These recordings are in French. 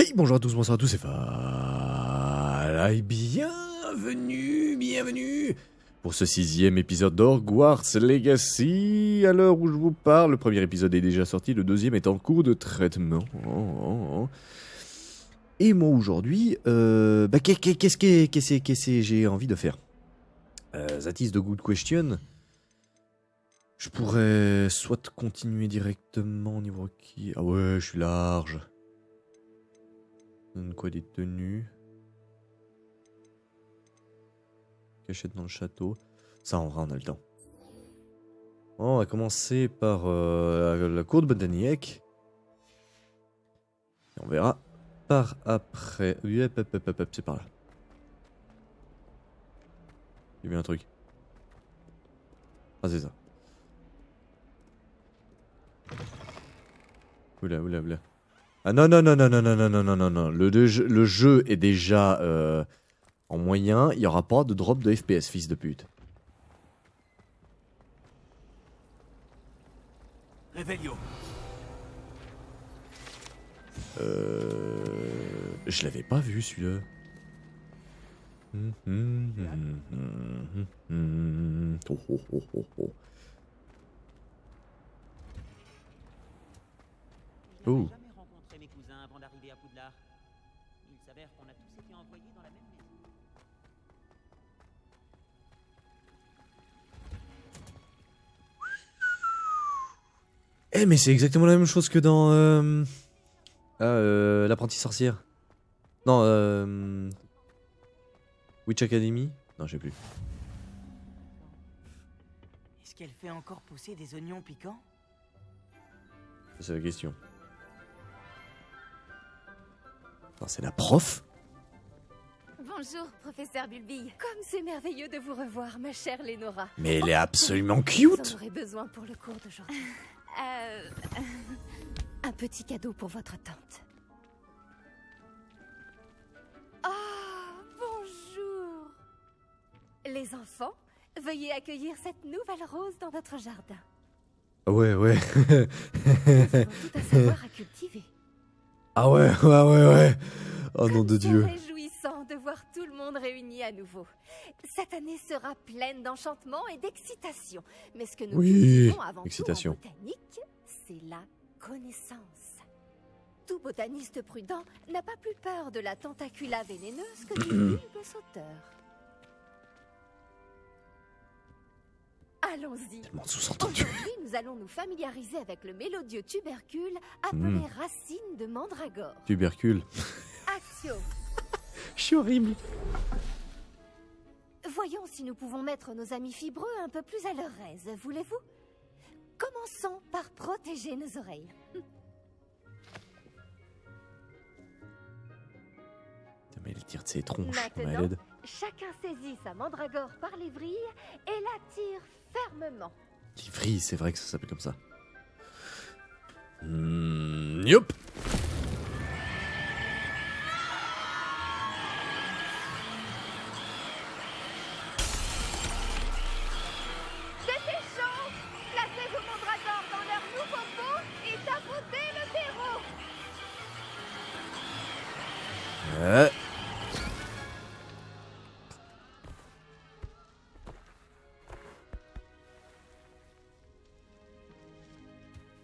Hey, bonjour à tous, bonsoir à tous, c'est Fala et bienvenue pour ce 6e épisode d'Hogwarts Legacy. À l'heure où je vous parle, le premier épisode est déjà sorti, le deuxième est en cours de traitement. Et moi aujourd'hui, qu'est-ce que j'ai envie de faire? That is the good question. Je pourrais soit continuer directement au niveau qui... Ah ouais, je suis large. Donne quoi, des tenues? Cachette dans le château. Ça, en vrai, on a le temps. Bon, on va commencer par la cour de Botanique. Et on verra par après. Hop, c'est par là. J'ai vu un truc. Ah, c'est ça. Oula. Ah non. Le jeu est déjà en moyen. Il n'y aura pas de drop de FPS, fils de pute. Réveillon. Je l'avais pas vu celui-là. Je Oh. n'avais jamais rencontré mes cousins avant d'arriver à Poudlard. Il s'avère qu'on a tous été envoyés dans la même maison. Eh mais c'est exactement la même chose que dans l'apprentie sorcière. Non, Witch Academy. Non, je sais plus. Est-ce qu'elle fait encore pousser des oignons piquants? C'est la question. Non, c'est la prof. Bonjour, professeur Bulbille. Comme c'est merveilleux de vous revoir, ma chère Lénora. Mais elle est absolument Vous en cute. aurez besoin pour le cours d'aujourd'hui. Un petit cadeau pour votre tante. Ah, bonjour. Les enfants, veuillez accueillir cette nouvelle rose dans notre jardin. Ouais. Nous avons tout à savoir à cultiver. Ah ouais. Oh nom de Dieu. C'est réjouissant de voir tout le monde réuni à nouveau. Cette année sera pleine d'enchantement et d'excitation. Mais ce que nous cultivons avant excitation. tout en botanique, c'est la connaissance. Tout botaniste prudent n'a pas plus peur de la tentacula vénéneuse que du bulbe sauteur. Allons-y. Tellement sous-entendu. Aujourd'hui, nous allons nous familiariser avec le mélodieux tubercule appelé racine de mandragore. Tubercule. Accio. Je suis horrible. Voyons si nous pouvons mettre nos amis fibreux un peu plus à leur aise, voulez-vous? Commençons par protéger nos oreilles. Mais elle tire de ses tronches. Maintenant, Malade. chacun saisit sa mandragore par les vrilles et la tire fermement. Livry, c'est vrai que ça s'appelle comme ça. Yup. C'était chaud! Placez vos mandragores dans leur nouveau pot et tapoutez le terreau!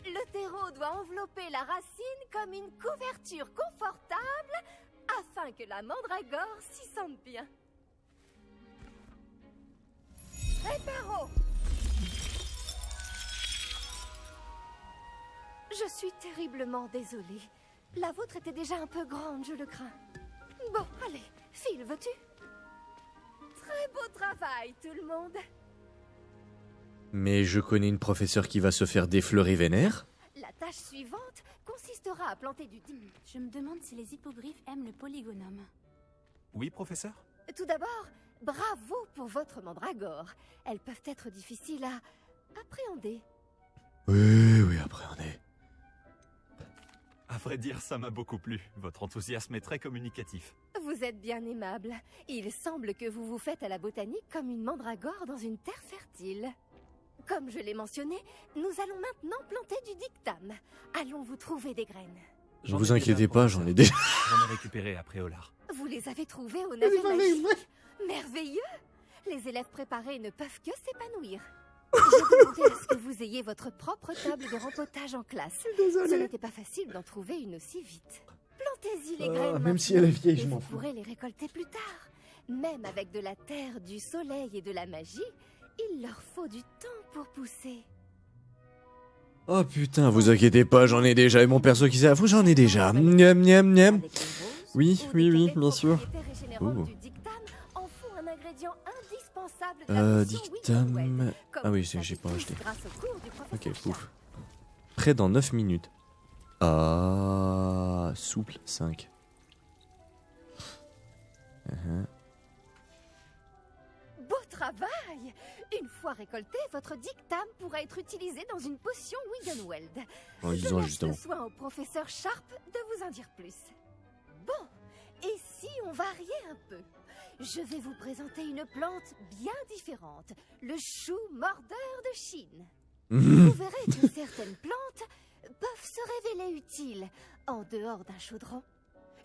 Le terreau doit envelopper la racine comme une couverture confortable afin que la mandragore s'y sente bien. Réparo! Je suis terriblement désolée. La vôtre était déjà un peu grande, je le crains. Bon, allez, Phil, veux-tu? Très beau travail, tout le monde. Mais je connais une professeure qui va se faire défleurer vénère. La tâche suivante consistera à planter du thym. Je me demande si les hippogriffes aiment le polygonome. Oui, professeur? Tout d'abord, bravo pour votre mandragore. Elles peuvent être difficiles à appréhender. Oui, appréhendez. À vrai dire, ça m'a beaucoup plu. Votre enthousiasme est très communicatif. Vous êtes bien aimable. Il semble que vous vous faites à la botanique comme une mandragore dans une terre fertile. Comme je l'ai mentionné, nous allons maintenant planter du dictam. Allons vous trouver des graines. Ne vous inquiétez pas, j'en ai déjà. j'en ai récupéré après Olar. Vous les avez trouvés au navet magique. Merveilleux. Les élèves préparés ne peuvent que s'épanouir. J'ai demandé à ce que vous ayez votre propre table de rempotage en classe. Ce n'était pas facile d'en trouver une aussi vite. Plantez-y les graines même si maintenant, elle est vieille, et je m'en vous fous. pourrez les récolter plus tard. Même avec de la terre, du soleil et de la magie, il leur faut du temps pour pousser. Oh putain, vous inquiétez pas, j'en ai déjà. Et mon perso qui s'est à fond, j'en ai déjà. Miam, miam, miam. Avec les roses Oui, ou oui, des oui, cafés bien sûr. propriétés régénérantes Oh. du dictame en font un ingrédient indispensable de la potion Dictame. Wiggenweld, comme Ah oui, vous savez j'ai pas tous acheté. grâce au cours du professeur Ok, Sharp. pouf. Prêt dans 9 minutes. Ah, souple 5. Beau travail! Une fois récolté, votre dictame pourra être utilisé dans une potion Wiggenweld. En Je lisant laisse justement. le soin au professeur Sharp de vous en dire plus. Bon, et si on variait un peu? Je vais vous présenter une plante bien différente, le chou mordeur de Chine. Vous verrez que certaines plantes peuvent se révéler utiles en dehors d'un chaudron.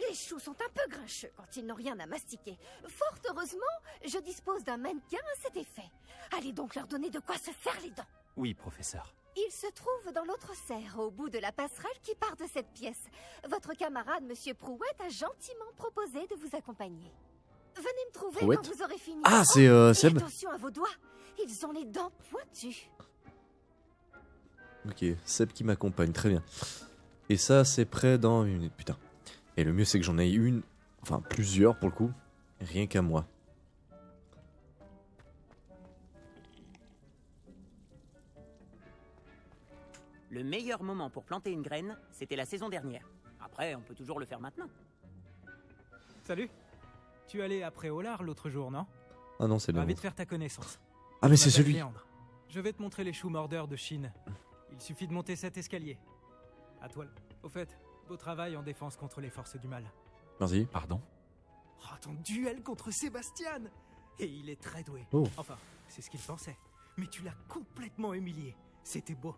Les choux sont un peu grincheux quand ils n'ont rien à mastiquer. Fort heureusement, je dispose d'un mannequin à cet effet. Allez donc leur donner de quoi se faire les dents. Oui, professeur. Il se trouve dans l'autre serre, au bout de la passerelle qui part de cette pièce. Votre camarade, Monsieur Prouette, a gentiment proposé de vous accompagner. Venez me trouver Prouette quand vous aurez fini. Ah, c'est et Seb. attention à vos doigts, ils ont les dents pointues. Ok, Seb qui m'accompagne, très bien. Et ça, c'est prêt dans 1 minute, putain. Et le mieux, c'est que j'en ai une, enfin plusieurs pour le coup, rien qu'à moi. Le meilleur moment pour planter une graine, c'était la saison dernière. Après, on peut toujours le faire maintenant. Salut. Tu allais après Olar l'autre jour, non? Ah non, c'est le Ravi de nôtre. faire ta connaissance. Ah mais Je c'est m'appelle celui. Léandre. Je vais te montrer les choux mordeurs de Chine. Il suffit de monter cet escalier. À toi. Au fait, beau travail en défense contre les forces du mal. Merci. Pardon? Oh, ton duel contre Sébastien! Et il est très doué. Oh. Enfin, c'est ce qu'il pensait. Mais tu l'as complètement humilié. C'était beau.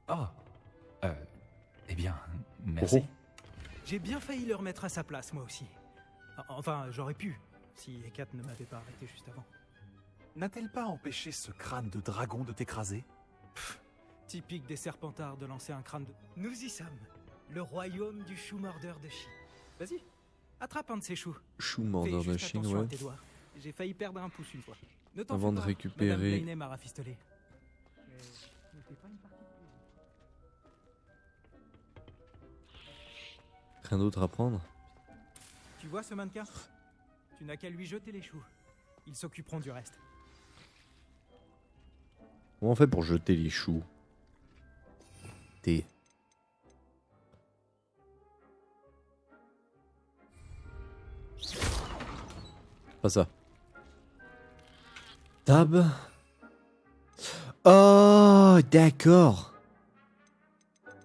Oh. Eh bien, merci. Oh. J'ai bien failli le remettre à sa place, moi aussi. Enfin, j'aurais pu, si Hécate ne m'avait pas arrêté juste avant. N'a-t-elle pas empêché ce crâne de dragon de t'écraser? Typique des serpentards de lancer un crâne de... Nous y sommes. Le royaume du chou mordeur de Chine. Vas-y, attrape un de ces choux. Chou Fais mordeur de juste Chine, attention ouais. à tes doigts. J'ai failli perdre un pouce une fois. Ne t'en Avant fais de pas, récupérer- Madame Blaney m'a rafistolé. Mais ce n'était pas une partie de plaisir. Rien d'autre à prendre. Tu vois ce mannequin? Tu n'as qu'à lui jeter les choux. Ils s'occuperont du reste. Comment on fait pour jeter les choux? T. Pas ça. Tab. Oh, d'accord.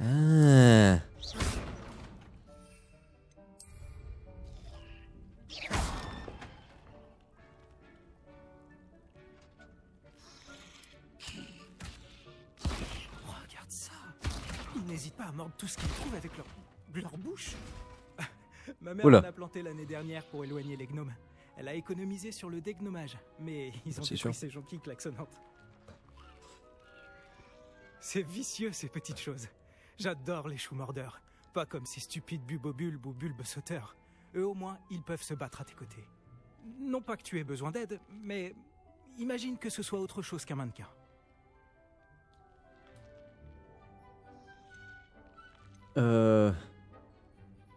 Ah. Regarde ça. Ils n'hésitent pas à mordre tout ce qu'ils trouvent avec leur bouche. Ma mère Oula. en a planté l'année dernière pour éloigner les gnomes. Elle a économisé sur le dégnomage, mais ils ont C'est détruit sûr. ces jonquilles klaxonnantes. C'est vicieux ces petites choses. J'adore les choux mordeurs. Pas comme ces stupides bubobulbes ou bulbes sauteurs. Eux au moins, ils peuvent se battre à tes côtés. Non pas que tu aies besoin d'aide, mais imagine que ce soit autre chose qu'un mannequin.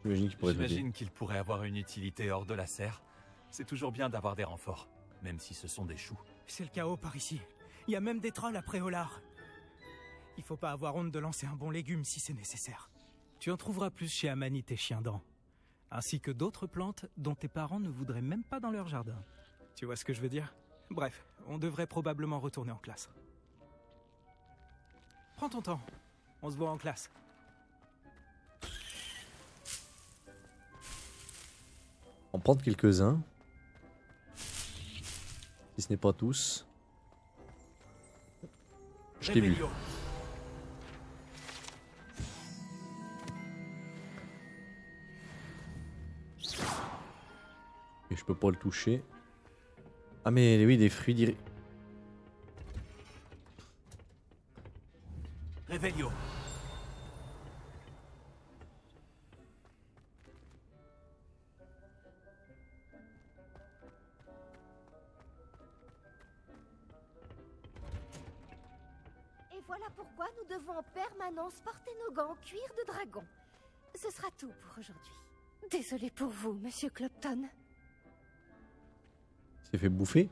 J'imagine qu'il pourrait être utile. J'imagine qu'il pourrait avoir une utilité hors de la serre. C'est toujours bien d'avoir des renforts, même si ce sont des choux. C'est le chaos par ici. Il y a même des trolls après Olar. Il faut pas avoir honte de lancer un bon légume si c'est nécessaire. Tu en trouveras plus chez Amanite et Chiendent, ainsi que d'autres plantes dont tes parents ne voudraient même pas dans leur jardin. Tu vois ce que je veux dire? Bref, on devrait probablement retourner en classe. Prends ton temps. On se voit en classe. En prendre quelques-uns. Si ce n'est pas tous. Je t'ai vu. Réveillon. Et je peux pas le toucher. Ah mais oui, des fruits direct. Revelio. Et voilà pourquoi nous devons en permanence porter nos gants en cuir de dragon. Ce sera tout pour aujourd'hui. Désolé pour vous, monsieur Clopton. S'est fait bouffer.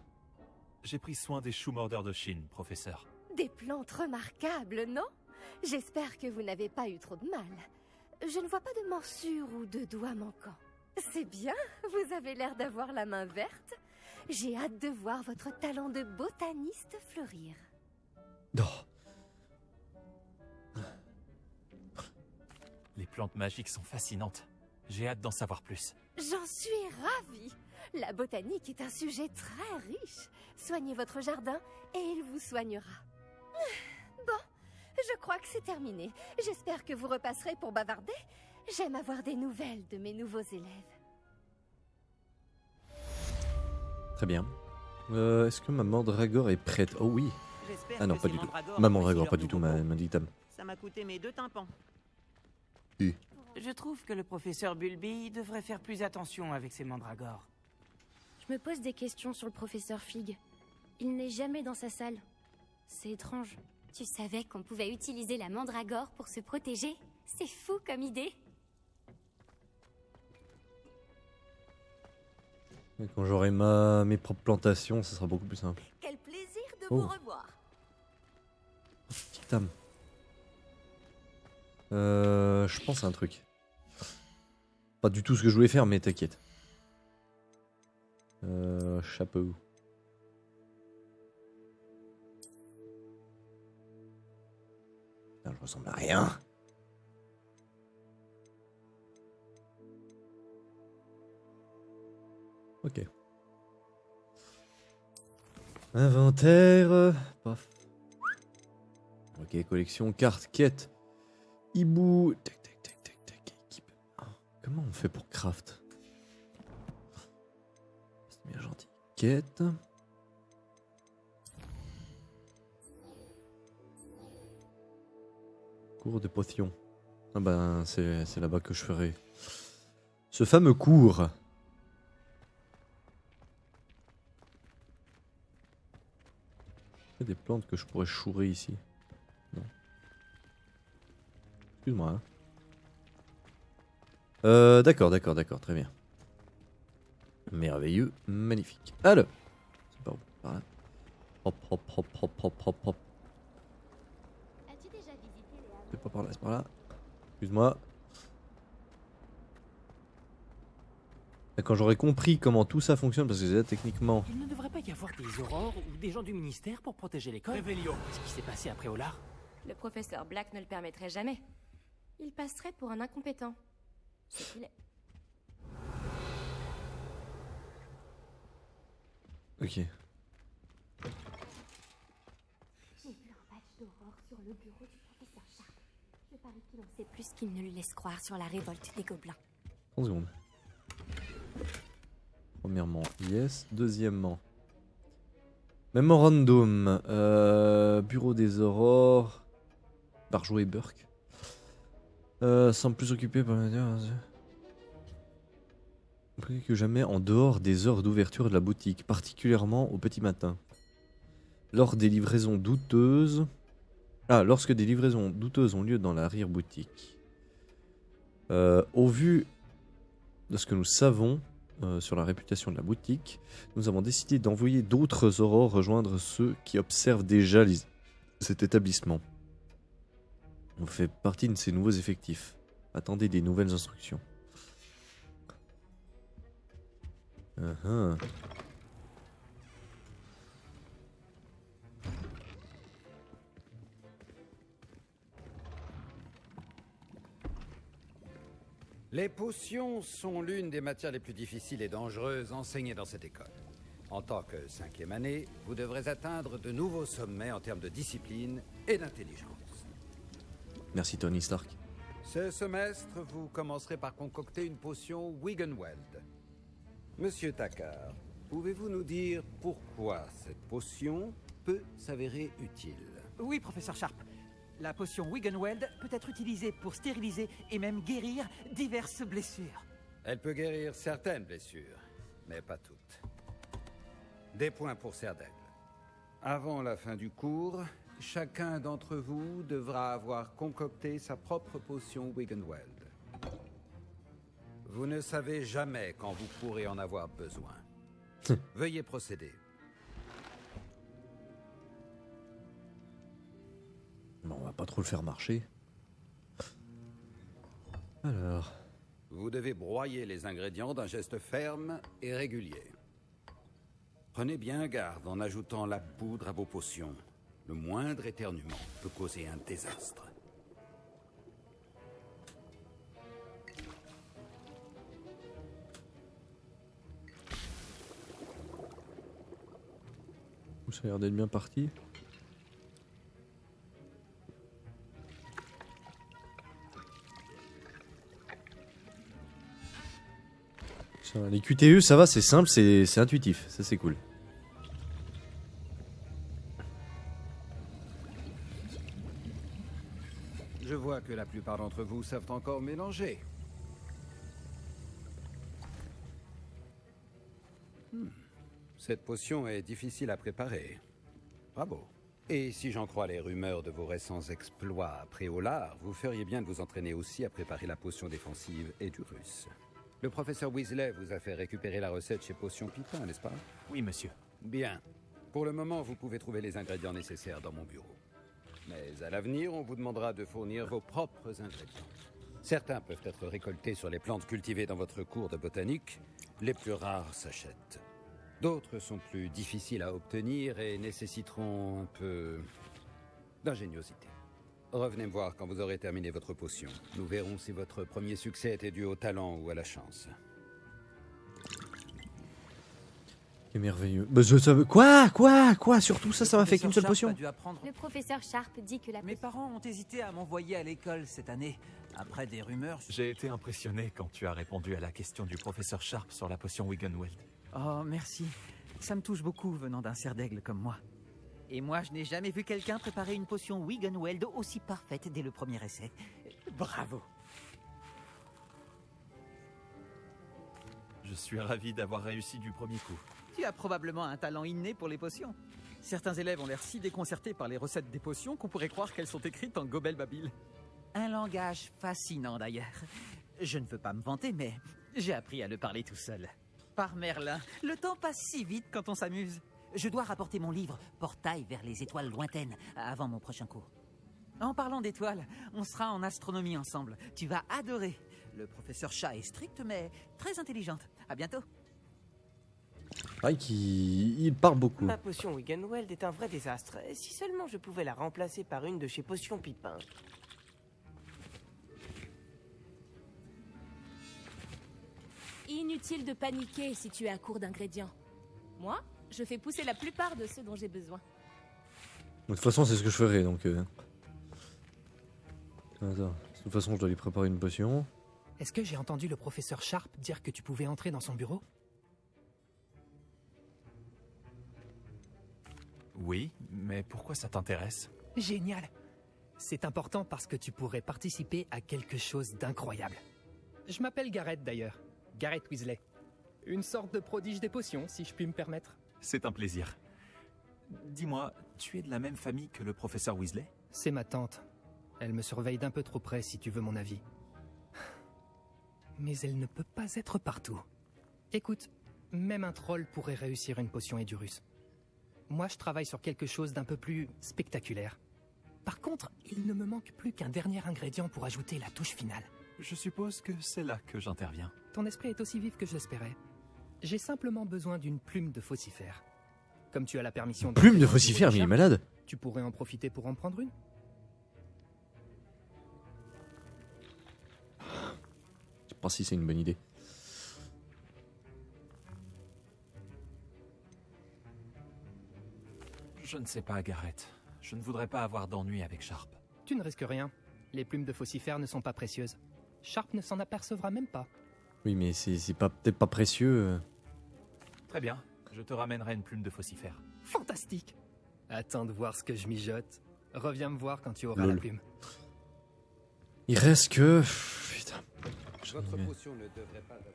J'ai pris soin des choux mordeurs de Chine, professeur. Des plantes remarquables, non? J'espère que vous n'avez pas eu trop de mal. Je ne vois pas de morsures ou de doigts manquants. C'est bien, vous avez l'air d'avoir la main verte. J'ai hâte de voir votre talent de botaniste fleurir. Oh. Les plantes magiques sont fascinantes. J'ai hâte d'en savoir plus. J'en suis ravie. La botanique est un sujet très riche. Soignez votre jardin et il vous soignera. Bon, je crois que c'est terminé. J'espère que vous repasserez pour bavarder. J'aime avoir des nouvelles de mes nouveaux élèves. Très bien. Est-ce que ma mandragore est prête? Oh oui. J'espère Ah non, que pas ces du tout. mandragores Ma apprécient mandragore, leur pas du tout, nouveau ma dictame. pot. Ça m'a coûté mes 2 tympans. Je trouve que le professeur Bulby devrait faire plus attention avec ses mandragores. Je me pose des questions sur le professeur Fig. Il n'est jamais dans sa salle. C'est étrange. Tu savais qu'on pouvait utiliser la mandragore pour se protéger? C'est fou comme idée. Et quand j'aurai mes propres plantations, ça sera beaucoup plus simple. Quel plaisir de Oh. vous revoir. Dictame. Je pense à un truc. Pas du tout ce que je voulais faire, mais t'inquiète. Chapeau. Putain, je ressemble à rien. Ok. Inventaire. Paf. Ok, collection, carte, quête. Hibou. Tac, tac, tac, tac, tac. Équipe. Ah, comment on fait pour craft? C'est bien gentil. Quête. Cours de potions. Ah ben, c'est là-bas que je ferai ce fameux cours. Il y a des plantes que je pourrais chourer ici. Non. Excuse-moi. Hein. D'accord, très bien. Merveilleux, magnifique. Alors, c'est par où? Par là. Hop, hop, hop, hop, hop, hop, hop. As-tu déjà visité les hameaux? C'est pas par là, c'est par là. Excuse-moi. Et quand j'aurai compris comment tout ça fonctionne, parce que là, techniquement... Il ne devrait pas y avoir des aurores ou des gens du ministère pour protéger l'école. Revelio. Qu'est-ce qui s'est passé après Olar? Le professeur Black ne le permettrait jamais. Il passerait pour un incompétent. Ce qu'il est. Ok. J'ai vu un badge d'aurore sur le bureau du professeur Sharp. Je parie qu'il en sait plus qu'il ne lui laisse croire sur la révolte des gobelins. 30 secondes. Premièrement, yes. Deuxièmement, Memorandum. Bureau des aurores. Barjo et Burke. Semble plus occupé par plus que jamais en dehors des heures d'ouverture de la boutique, particulièrement au petit matin. Lorsque des livraisons douteuses ont lieu dans l'arrière-boutique. Au vu de ce que nous savons sur la réputation de la boutique, nous avons décidé d'envoyer d'autres aurores rejoindre ceux qui observent déjà cet établissement. On fait partie de ces nouveaux effectifs. Attendez des nouvelles instructions. Les potions sont l'une des matières les plus difficiles et dangereuses enseignées dans cette école. En tant que 5e année, vous devrez atteindre de nouveaux sommets en termes de discipline et d'intelligence. Merci Tony Stark. Ce semestre, vous commencerez par concocter une potion Wiggenweld. Monsieur Takar, pouvez-vous nous dire pourquoi cette potion peut s'avérer utile? Oui, professeur Sharp. La potion Wiggenweld peut être utilisée pour stériliser et même guérir diverses blessures. Elle peut guérir certaines blessures, mais pas toutes. Des points pour Serre d'Aigle. Avant la fin du cours, chacun d'entre vous devra avoir concocté sa propre potion Wiggenweld. Vous ne savez jamais quand vous pourrez en avoir besoin. Veuillez procéder. Bon, on va pas trop le faire marcher. Alors... Vous devez broyer les ingrédients d'un geste ferme et régulier. Prenez bien garde en ajoutant la poudre à vos potions. Le moindre éternuement peut causer un désastre. Ça a l'air d'être bien parti. Ça va, les QTE, ça va, c'est simple, c'est intuitif. Ça, c'est cool. Je vois que la plupart d'entre vous savent encore mélanger. Cette potion est difficile à préparer. Bravo. Et si j'en crois les rumeurs de vos récents exploits à Préolard, vous feriez bien de vous entraîner aussi à préparer la potion défensive Edurus. Le professeur Weasley vous a fait récupérer la recette chez Potion Pipin, n'est-ce pas? Oui, monsieur. Bien. Pour le moment, vous pouvez trouver les ingrédients nécessaires dans mon bureau. Mais à l'avenir, on vous demandera de fournir vos propres ingrédients. Certains peuvent être récoltés sur les plantes cultivées dans votre cours de botanique. Les plus rares s'achètent. D'autres sont plus difficiles à obtenir et nécessiteront un peu d'ingéniosité. Revenez me voir quand vous aurez terminé votre potion. Nous verrons si votre premier succès était dû au talent ou à la chance. C'est merveilleux. Bah, je savais... Quoi? Surtout ça m'a fait qu'une seule potion. Le professeur Sharp dit que la Mes parents ont hésité à m'envoyer à l'école cette année. Après des rumeurs... J'ai été impressionné quand tu as répondu à la question du professeur Sharp sur la potion Wiggenweld. Oh, merci. Ça me touche beaucoup venant d'un cerf d'aigle comme moi. Et moi, je n'ai jamais vu quelqu'un préparer une potion Wiggenweld aussi parfaite dès le premier essai. Bravo. Je suis ravi d'avoir réussi du premier coup. Tu as probablement un talent inné pour les potions. Certains élèves ont l'air si déconcertés par les recettes des potions qu'on pourrait croire qu'elles sont écrites en gobel-babil. Un langage fascinant d'ailleurs. Je ne veux pas me vanter, mais j'ai appris à le parler tout seul. Par Merlin, le temps passe si vite quand on s'amuse. Je dois rapporter mon livre « Portail vers les étoiles lointaines » avant mon prochain cours. En parlant d'étoiles, on sera en astronomie ensemble. Tu vas adorer. Le professeur Chat est strict, mais très intelligente. À bientôt. Ouais, il parle beaucoup. Ma potion Wiggenweld est un vrai désastre. Si seulement je pouvais la remplacer par une de chez Potion Pipin. Inutile de paniquer si tu es à court d'ingrédients. Moi, je fais pousser la plupart de ceux dont j'ai besoin. De toute façon, c'est ce que je ferai, donc... Attends, de toute façon, je dois lui préparer une potion. Est-ce que j'ai entendu le professeur Sharp dire que tu pouvais entrer dans son bureau? Oui, mais pourquoi ça t'intéresse? Génial. C'est important parce que tu pourrais participer à quelque chose d'incroyable. Je m'appelle Garrett d'ailleurs. Garrett Weasley. Une sorte de prodige des potions, si je puis me permettre. C'est un plaisir. Dis-moi, tu es de la même famille que le professeur Weasley? C'est ma tante. Elle me surveille d'un peu trop près, si tu veux mon avis. Mais elle ne peut pas être partout. Écoute, même un troll pourrait réussir une potion Edurus. Moi, je travaille sur quelque chose d'un peu plus spectaculaire. Par contre, il ne me manque plus qu'un dernier ingrédient pour ajouter la touche finale. Je suppose que c'est là que j'interviens. Ton esprit est aussi vif que je l'espérais. J'ai simplement besoin d'une plume de faucifère. Comme tu as la permission... Plume de faucifère, mais il est malade. Tu pourrais en profiter pour en prendre une? Je sais pas si c'est une bonne idée. Je ne sais pas, Garrett. Je ne voudrais pas avoir d'ennui avec Sharp. Tu ne risques rien. Les plumes de faucifère ne sont pas précieuses. Sharp ne s'en apercevra même pas. Oui, mais c'est pas peut-être pas précieux. Très bien, je te ramènerai une plume de faucifère. Fantastique. Attends de voir ce que je mijote. Reviens me voir quand tu auras Lol. la plume. Il reste que... Putain. Votre potion ne devrait pas avoir...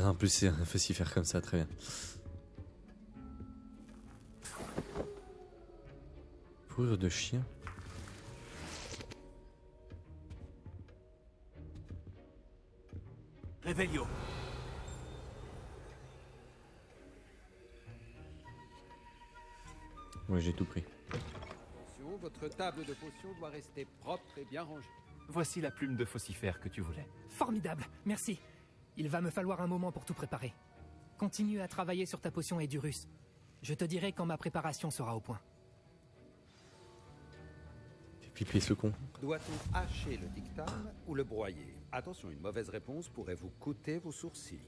En plus c'est un faire comme ça, très bien. Fourrure de chien. Réveillon. Ouais, j'ai tout pris. Attention, votre table de potions doit rester propre et bien rangée. Voici la plume de faucifère que tu voulais. Formidable, merci. Il va me falloir un moment pour tout préparer. Continue à travailler sur ta potion Edurus. Je te dirai quand ma préparation sera au point. Fais piper ce con. Doit-on hacher le dictame ou le broyer? Attention, une mauvaise réponse pourrait vous coûter vos sourcils.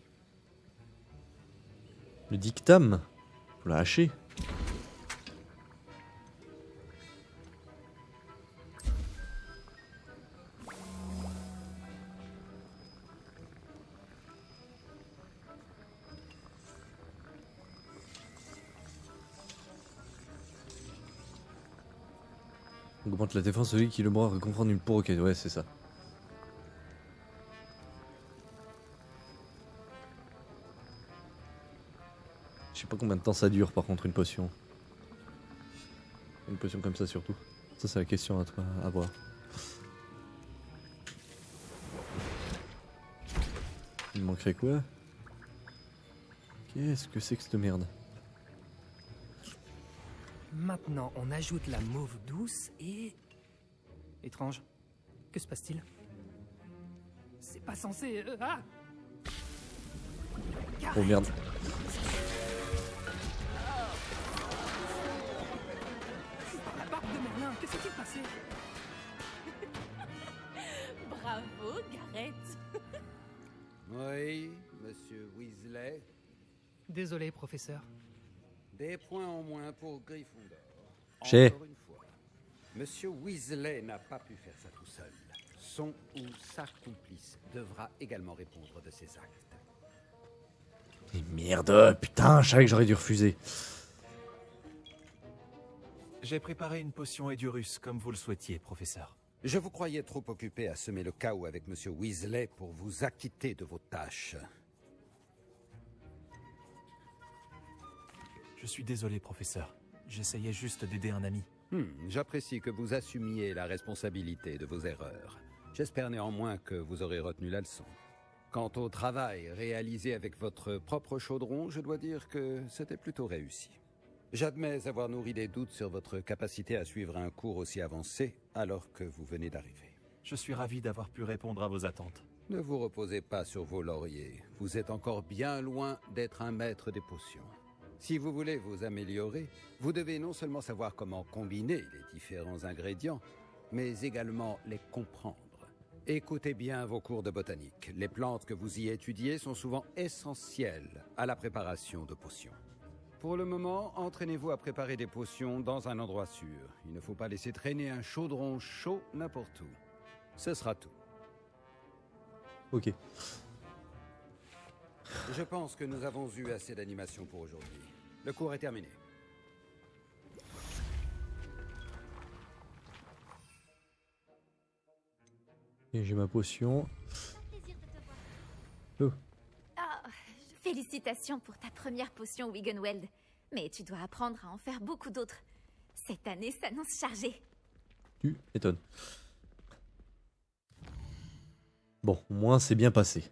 Le dictame. Faut la hacher. Augmente la défense celui qui le bras confronte une peau. Ok, ouais, c'est ça. Je sais pas combien de temps ça dure par contre une potion. Une potion comme ça surtout. Ça c'est la question à voir. Il me manquerait quoi? Qu'est-ce que c'est que cette merde? Maintenant, on ajoute la mauve douce et... Étrange. Que se passe-t-il? C'est pas censé... Ah! Oh merde. La barbe de Merlin, que s'est-il passé? Bravo, Gareth. Oui, monsieur Weasley. Désolé, professeur. Des points en moins pour Gryffondor. J'ai. Encore une fois. Monsieur Weasley n'a pas pu faire ça tout seul. Son ou sa complice devra également répondre de ses actes. Et merde, putain, je savais que j'aurais dû refuser. J'ai préparé une potion Edurus comme vous le souhaitiez, professeur. Je vous croyais trop occupé à semer le chaos avec monsieur Weasley pour vous acquitter de vos tâches. Je suis désolé, professeur. J'essayais juste d'aider un ami. J'apprécie que vous assumiez la responsabilité de vos erreurs. J'espère néanmoins que vous aurez retenu la leçon. Quant au travail réalisé avec votre propre chaudron, je dois dire que c'était plutôt réussi. J'admets avoir nourri des doutes sur votre capacité à suivre un cours aussi avancé alors que vous venez d'arriver. Je suis ravi d'avoir pu répondre à vos attentes. Ne vous reposez pas sur vos lauriers. Vous êtes encore bien loin d'être un maître des potions. Si vous voulez vous améliorer, vous devez non seulement savoir comment combiner les différents ingrédients, mais également les comprendre. Écoutez bien vos cours de botanique. Les plantes que vous y étudiez sont souvent essentielles à la préparation de potions. Pour le moment, entraînez-vous à préparer des potions dans un endroit sûr. Il ne faut pas laisser traîner un chaudron chaud n'importe où. Ce sera tout. Ok. Je pense que nous avons eu assez d'animation pour aujourd'hui. Le cours est terminé. Et j'ai ma potion. Oh. Ah, félicitations pour ta première potion Wiggenweld. Mais tu dois apprendre à en faire beaucoup d'autres. Cette année s'annonce chargée. Tu m'étonnes. Bon, au moins c'est bien passé.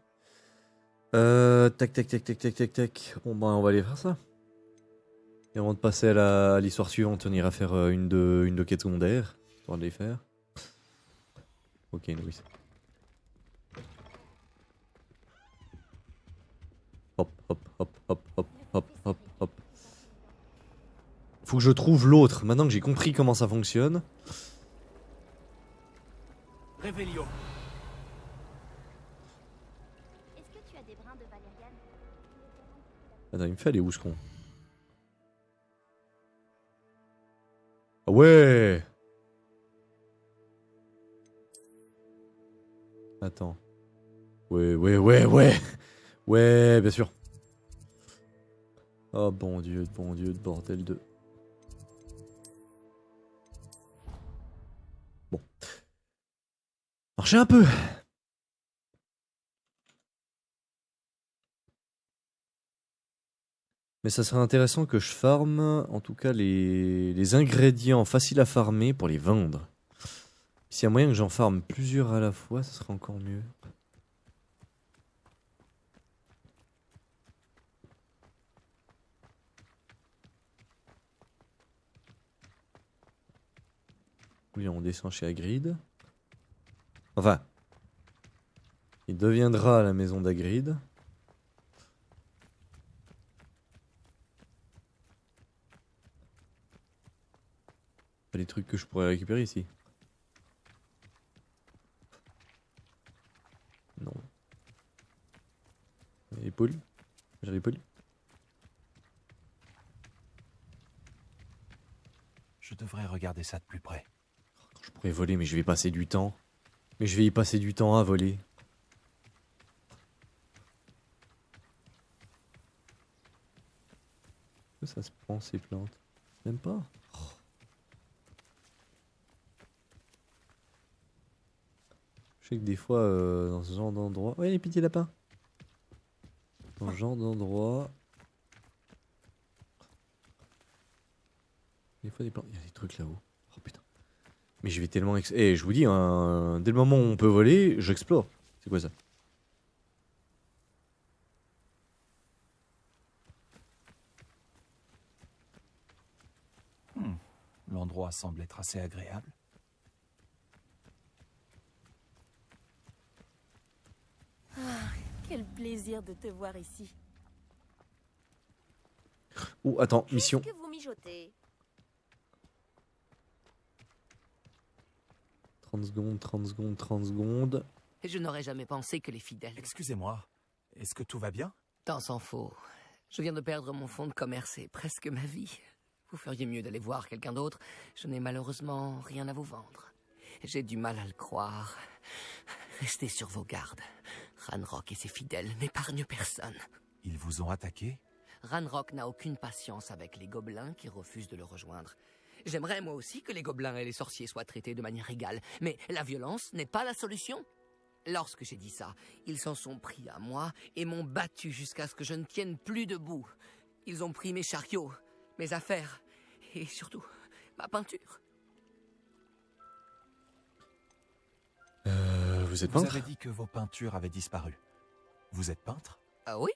Tac. Bon ben on va aller faire ça. Et avant de passer à l'histoire suivante, on ira faire une de quêtes secondaires, histoire de les faire. Ok, oui. Hop. Faut que je trouve l'autre, maintenant que j'ai compris comment ça fonctionne. Réveillon. Est-ce que tu as des brins de valériane? Attends, il me fait aller où ce con? Ah ouais! Attends. Ouais. Ouais, bien sûr. Oh bon Dieu, de bordel de... Bon. Marchez un peu. Mais ça serait intéressant que je farme, en tout cas, les ingrédients faciles à farmer pour les vendre. S'il y a moyen que j'en farme plusieurs à la fois, ça serait encore mieux. Oui, on descend chez Hagrid. Enfin, il deviendra la maison d'Hagrid. Pas les trucs que je pourrais récupérer ici. Non. Les poules. J'ai les poules. Je devrais regarder ça de plus près. Je pourrais voler, mais je vais passer du temps. Mais je vais y passer du temps à voler. Que ça se prend ces plantes? Même pas. Oh. Je sais que des fois, dans ce genre d'endroit... Ouais, les petits lapins. Dans ce genre d'endroit... Des fois, des plantes... Il y a des trucs là-haut. Oh putain. Mais je vais tellement... Eh, je vous dis, hein, dès le moment où on peut voler, j'explore. C'est quoi ça? L'endroit semble être assez agréable. Quel plaisir de te voir ici. Oh, attends, mission. Qu'est-ce que vous mijotez? 30 secondes, 30 secondes, 30 secondes. Je n'aurais jamais pensé que les fidèles... Excusez-moi, est-ce que tout va bien? Tant s'en faut. Je viens de perdre mon fonds de commerce et presque ma vie. Vous feriez mieux d'aller voir quelqu'un d'autre. Je n'ai malheureusement rien à vous vendre. J'ai du mal à le croire. Restez sur vos gardes. Ranrock et ses fidèles n'épargnent personne. Ils vous ont attaqué? Ranrock n'a aucune patience avec les gobelins qui refusent de le rejoindre. J'aimerais moi aussi que les gobelins et les sorciers soient traités de manière égale, mais la violence n'est pas la solution. Lorsque j'ai dit ça, ils s'en sont pris à moi et m'ont battu jusqu'à ce que je ne tienne plus debout. Ils ont pris mes chariots, mes affaires et surtout ma peinture. Vous êtes Vous peintre? avez dit que vos peintures avaient disparu. Vous êtes peintre? Ah oui,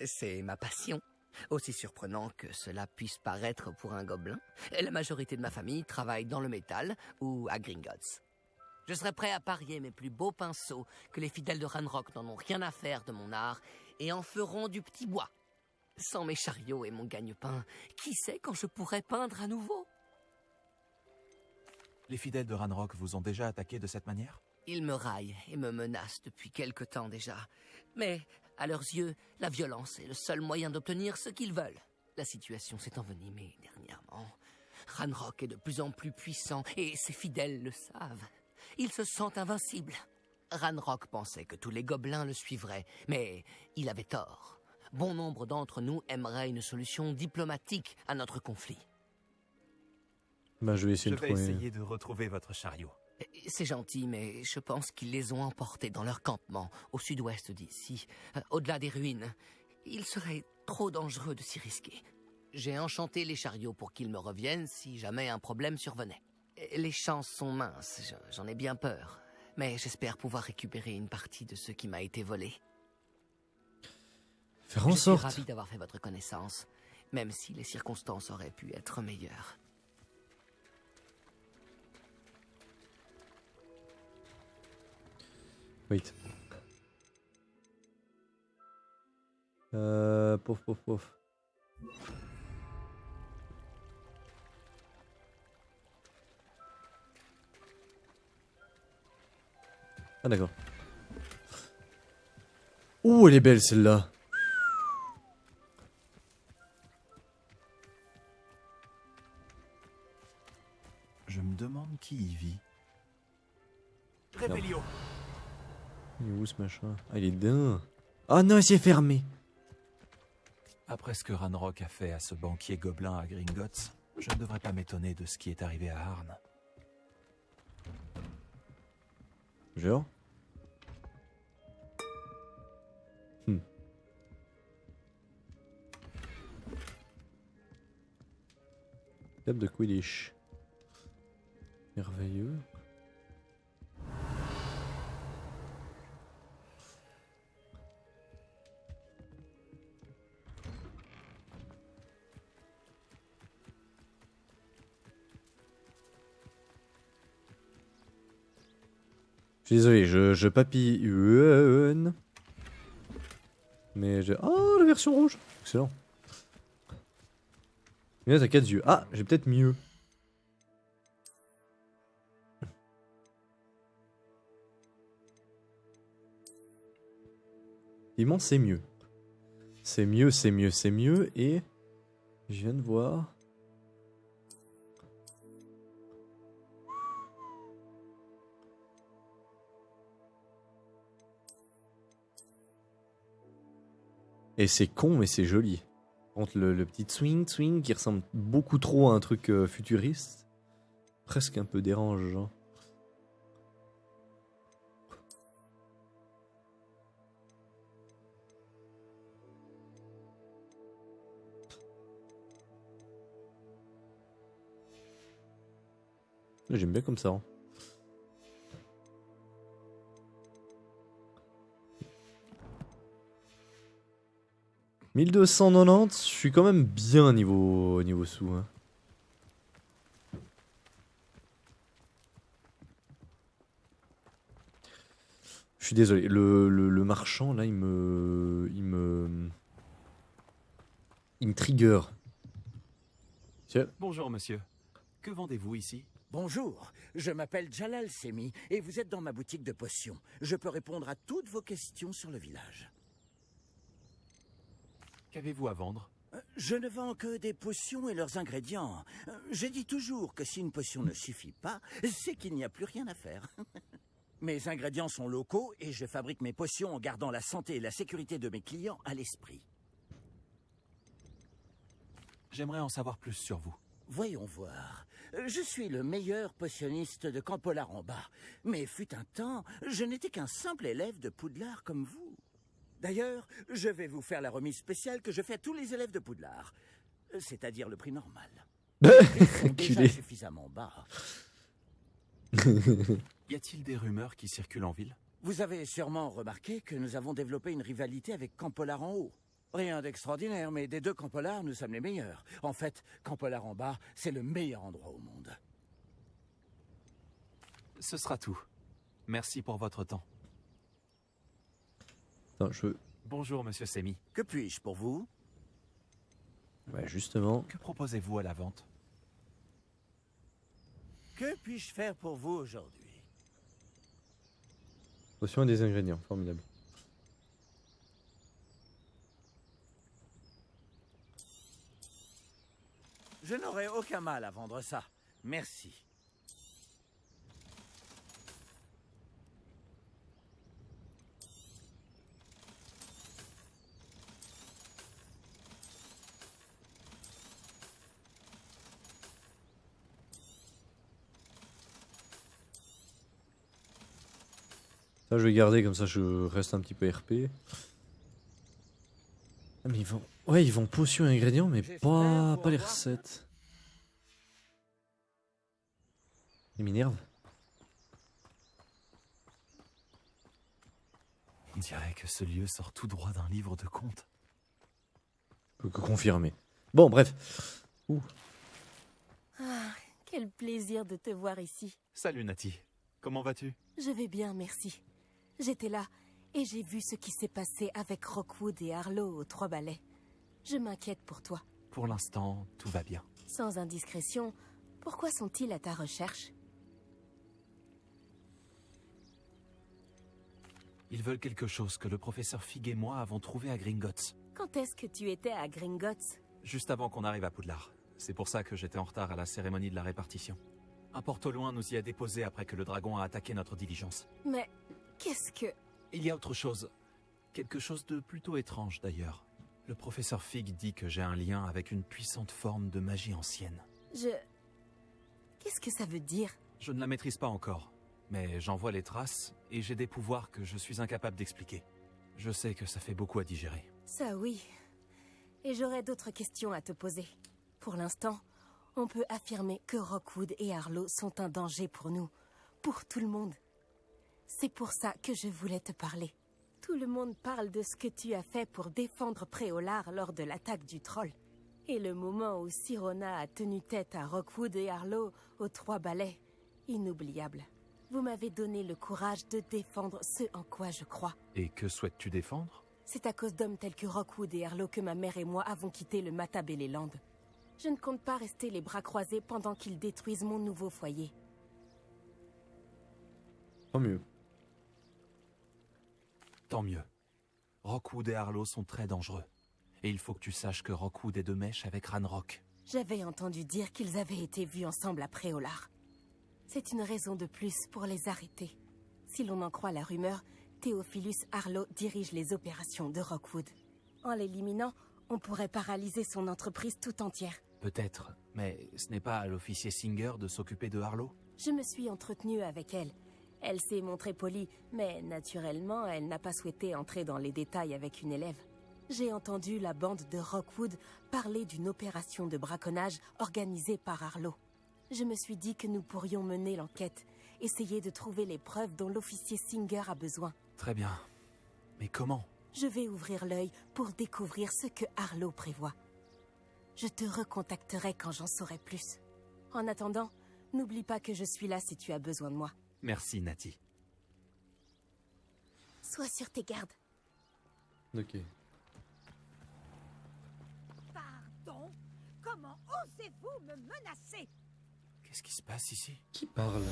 c'est ma passion. Aussi surprenant que cela puisse paraître pour un gobelin, la majorité de ma famille travaille dans le métal ou à Gringotts. Je serais prêt à parier mes plus beaux pinceaux que les fidèles de Ranrock n'en ont rien à faire de mon art et en feront du petit bois. Sans mes chariots et mon gagne-pain, qui sait quand je pourrais peindre à nouveau? Les fidèles de Ranrock vous ont déjà attaqué de cette manière? Ils me raillent et me menacent depuis quelque temps déjà. Mais, à leurs yeux, la violence est le seul moyen d'obtenir ce qu'ils veulent. La situation s'est envenimée dernièrement. Ranrock est de plus en plus puissant et ses fidèles le savent. Ils se sentent invincibles. Ranrock pensait que tous les gobelins le suivraient, mais il avait tort. Bon nombre d'entre nous aimeraient une solution diplomatique à notre conflit. Bah, je vais essayer Je de vais trouver... essayer de retrouver votre chariot. C'est gentil, mais je pense qu'ils les ont emportés dans leur campement, au sud-ouest d'ici, au-delà des ruines. Il serait trop dangereux de s'y risquer. J'ai enchanté les chariots pour qu'ils me reviennent si jamais un problème survenait. Les chances sont minces, j'en ai bien peur. Mais j'espère pouvoir récupérer une partie de ce qui m'a été volé. Faire en Je sorte. suis ravi d'avoir fait votre connaissance, même si les circonstances auraient pu être meilleures. Wait. Pouf. Ah d'accord. Ouh, elle est belle celle-là. Je me demande qui y vit. Réveillon. Il est où ce machin? Ah, il est dedans. Ah non, il s'est fermé. Après ce que Ranrock a fait à ce banquier gobelin à Gringotts, je ne devrais pas m'étonner de ce qui est arrivé à Harn. Genre Table de Quidditch. Merveilleux. Je suis désolé, je papillonne. Mais j'ai... Oh, la version rouge. Excellent. Mais là, t'as 4 yeux. Ah, j'ai peut-être mieux. Effectivement, c'est mieux. C'est mieux, c'est mieux, c'est mieux. Et je viens de voir... Et c'est con, mais c'est joli. Entre le petit swing qui ressemble beaucoup trop à un truc futuriste. Presque un peu dérangeant. J'aime bien comme ça. Hein. « 1290, je suis quand même bien niveau sous. Hein. Je suis désolé, le marchand là, il me trigger. Tiens. Bonjour monsieur, que vendez-vous ici? Bonjour, je m'appelle Jalal Semi et vous êtes dans ma boutique de potions. Je peux répondre à toutes vos questions sur le village. Qu'avez-vous à vendre? Je ne vends que des potions et leurs ingrédients. Je dis toujours que si une potion ne suffit pas, c'est qu'il n'y a plus rien à faire. Mes ingrédients sont locaux et je fabrique mes potions en gardant la santé et la sécurité de mes clients à l'esprit. J'aimerais en savoir plus sur vous. Voyons voir. Je suis le meilleur potionniste de Campolar en bas. Mais fut un temps, je n'étais qu'un simple élève de Poudlard comme vous. D'ailleurs, je vais vous faire la remise spéciale que je fais à tous les élèves de Poudlard. C'est-à-dire le prix normal. Les prix sont déjà suffisamment bas. Y a-t-il des rumeurs qui circulent en ville? Vous avez sûrement remarqué que nous avons développé une rivalité avec Campolar en haut. Rien d'extraordinaire, mais des deux Campolar, nous sommes les meilleurs. En fait, Campolar en bas, c'est le meilleur endroit au monde. Ce sera tout. Merci pour votre temps. Attends, je... Bonjour, monsieur Semi. Que puis-je pour vous? Ouais, justement. Que proposez-vous à la vente? Que puis-je faire pour vous aujourd'hui? Potion et des ingrédients, formidable. Je n'aurai aucun mal à vendre ça. Merci. Ça, je vais garder comme ça, je reste un petit peu RP. Ah, mais ils vont... Ouais, ils vendent potions et ingrédients, mais pas les recettes. Ils m'énervent. On dirait que ce lieu sort tout droit d'un livre de contes. Que confirmer. Bon, bref. Ouh. Ah, quel plaisir de te voir ici. Salut Nati, comment vas-tu? Je vais bien, merci. J'étais là et j'ai vu ce qui s'est passé avec Rockwood et Harlow aux Trois Balais. Je m'inquiète pour toi. Pour l'instant, tout va bien. Sans indiscrétion, pourquoi sont-ils à ta recherche? Ils veulent quelque chose que le professeur Fig et moi avons trouvé à Gringotts. Quand est-ce que tu étais à Gringotts? Juste avant qu'on arrive à Poudlard. C'est pour ça que j'étais en retard à la cérémonie de la répartition. Un porte-au-loin nous y a déposés après que le dragon a attaqué notre diligence. Mais qu'est-ce que... il y a autre chose. Quelque chose de plutôt étrange d'ailleurs. Le professeur Fig dit que j'ai un lien avec une puissante forme de magie ancienne. Qu'est-ce que ça veut dire? Je ne la maîtrise pas encore, mais j'en vois les traces et j'ai des pouvoirs que je suis incapable d'expliquer. Je sais que ça fait beaucoup à digérer. Ça oui. Et j'aurais d'autres questions à te poser. Pour l'instant, on peut affirmer que Rockwood et Harlow sont un danger pour nous, pour tout le monde. C'est pour ça que je voulais te parler. Tout le monde parle de ce que tu as fait pour défendre Préolard lors de l'attaque du troll. Et le moment où Sirona a tenu tête à Rockwood et Harlow aux 3 balais, inoubliable. Vous m'avez donné le courage de défendre ce en quoi je crois. Et que souhaites-tu défendre? C'est à cause d'hommes tels que Rockwood et Harlow que ma mère et moi avons quitté le Matabeleland. Je ne compte pas rester les bras croisés pendant qu'ils détruisent mon nouveau foyer. Tant mieux. Tant mieux. Rockwood et Harlow sont très dangereux. Et il faut que tu saches que Rockwood est de mèche avec Ranrock. J'avais entendu dire qu'ils avaient été vus ensemble à Préolard. C'est une raison de plus pour les arrêter. Si l'on en croit la rumeur, Theophilus Harlow dirige les opérations de Rockwood. En l'éliminant, on pourrait paralyser son entreprise tout entière. Peut-être, mais ce n'est pas à l'officier Singer de s'occuper de Harlow? Je me suis entretenue avec elle. Elle s'est montrée polie, mais naturellement, elle n'a pas souhaité entrer dans les détails avec une élève. J'ai entendu la bande de Rockwood parler d'une opération de braconnage organisée par Harlow. Je me suis dit que nous pourrions mener l'enquête, essayer de trouver les preuves dont l'officier Singer a besoin. Très bien. Mais comment? Je vais ouvrir l'œil pour découvrir ce que Harlow prévoit. Je te recontacterai quand j'en saurai plus. En attendant, n'oublie pas que je suis là si tu as besoin de moi. Merci, Natty. Sois sur tes gardes. Ok. Pardon? Comment osez-vous me menacer? Qu'est-ce qui se passe ici? Qui parle?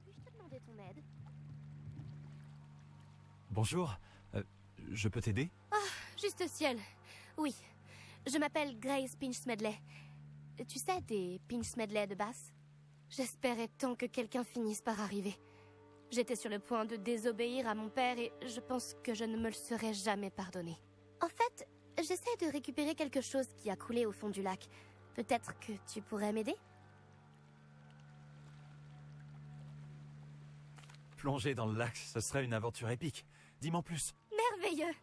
Puis-je te demander ton aide? Bonjour. Je peux t'aider? Ah, juste au ciel. Oui. Je m'appelle Grace Pinch Medley. Tu sais, des Pinch Medley de basse? J'espérais tant que quelqu'un finisse par arriver. J'étais sur le point de désobéir à mon père et je pense que je ne me le serais jamais pardonné. En fait, j'essaie de récupérer quelque chose qui a coulé au fond du lac. Peut-être que tu pourrais m'aider? Plonger dans le lac, ce serait une aventure épique. Dis-moi plus. Merveilleux!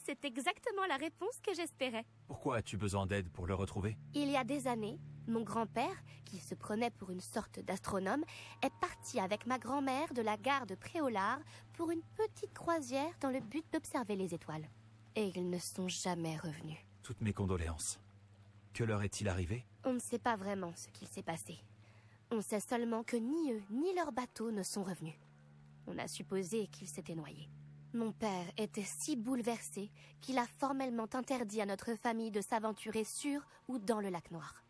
C'est exactement la réponse que j'espérais. Pourquoi as-tu besoin d'aide pour le retrouver? Il y a des années, mon grand-père, qui se prenait pour une sorte d'astronome, est parti avec ma grand-mère de la gare de Préolard pour une petite croisière dans le but d'observer les étoiles. Et ils ne sont jamais revenus. Toutes mes condoléances. Que leur est-il arrivé? On ne sait pas vraiment ce qu'il s'est passé. On sait seulement que ni eux, ni leur bateau ne sont revenus. On a supposé qu'ils s'étaient noyés. Mon père était si bouleversé qu'il a formellement interdit à notre famille de s'aventurer sur ou dans le lac Noir.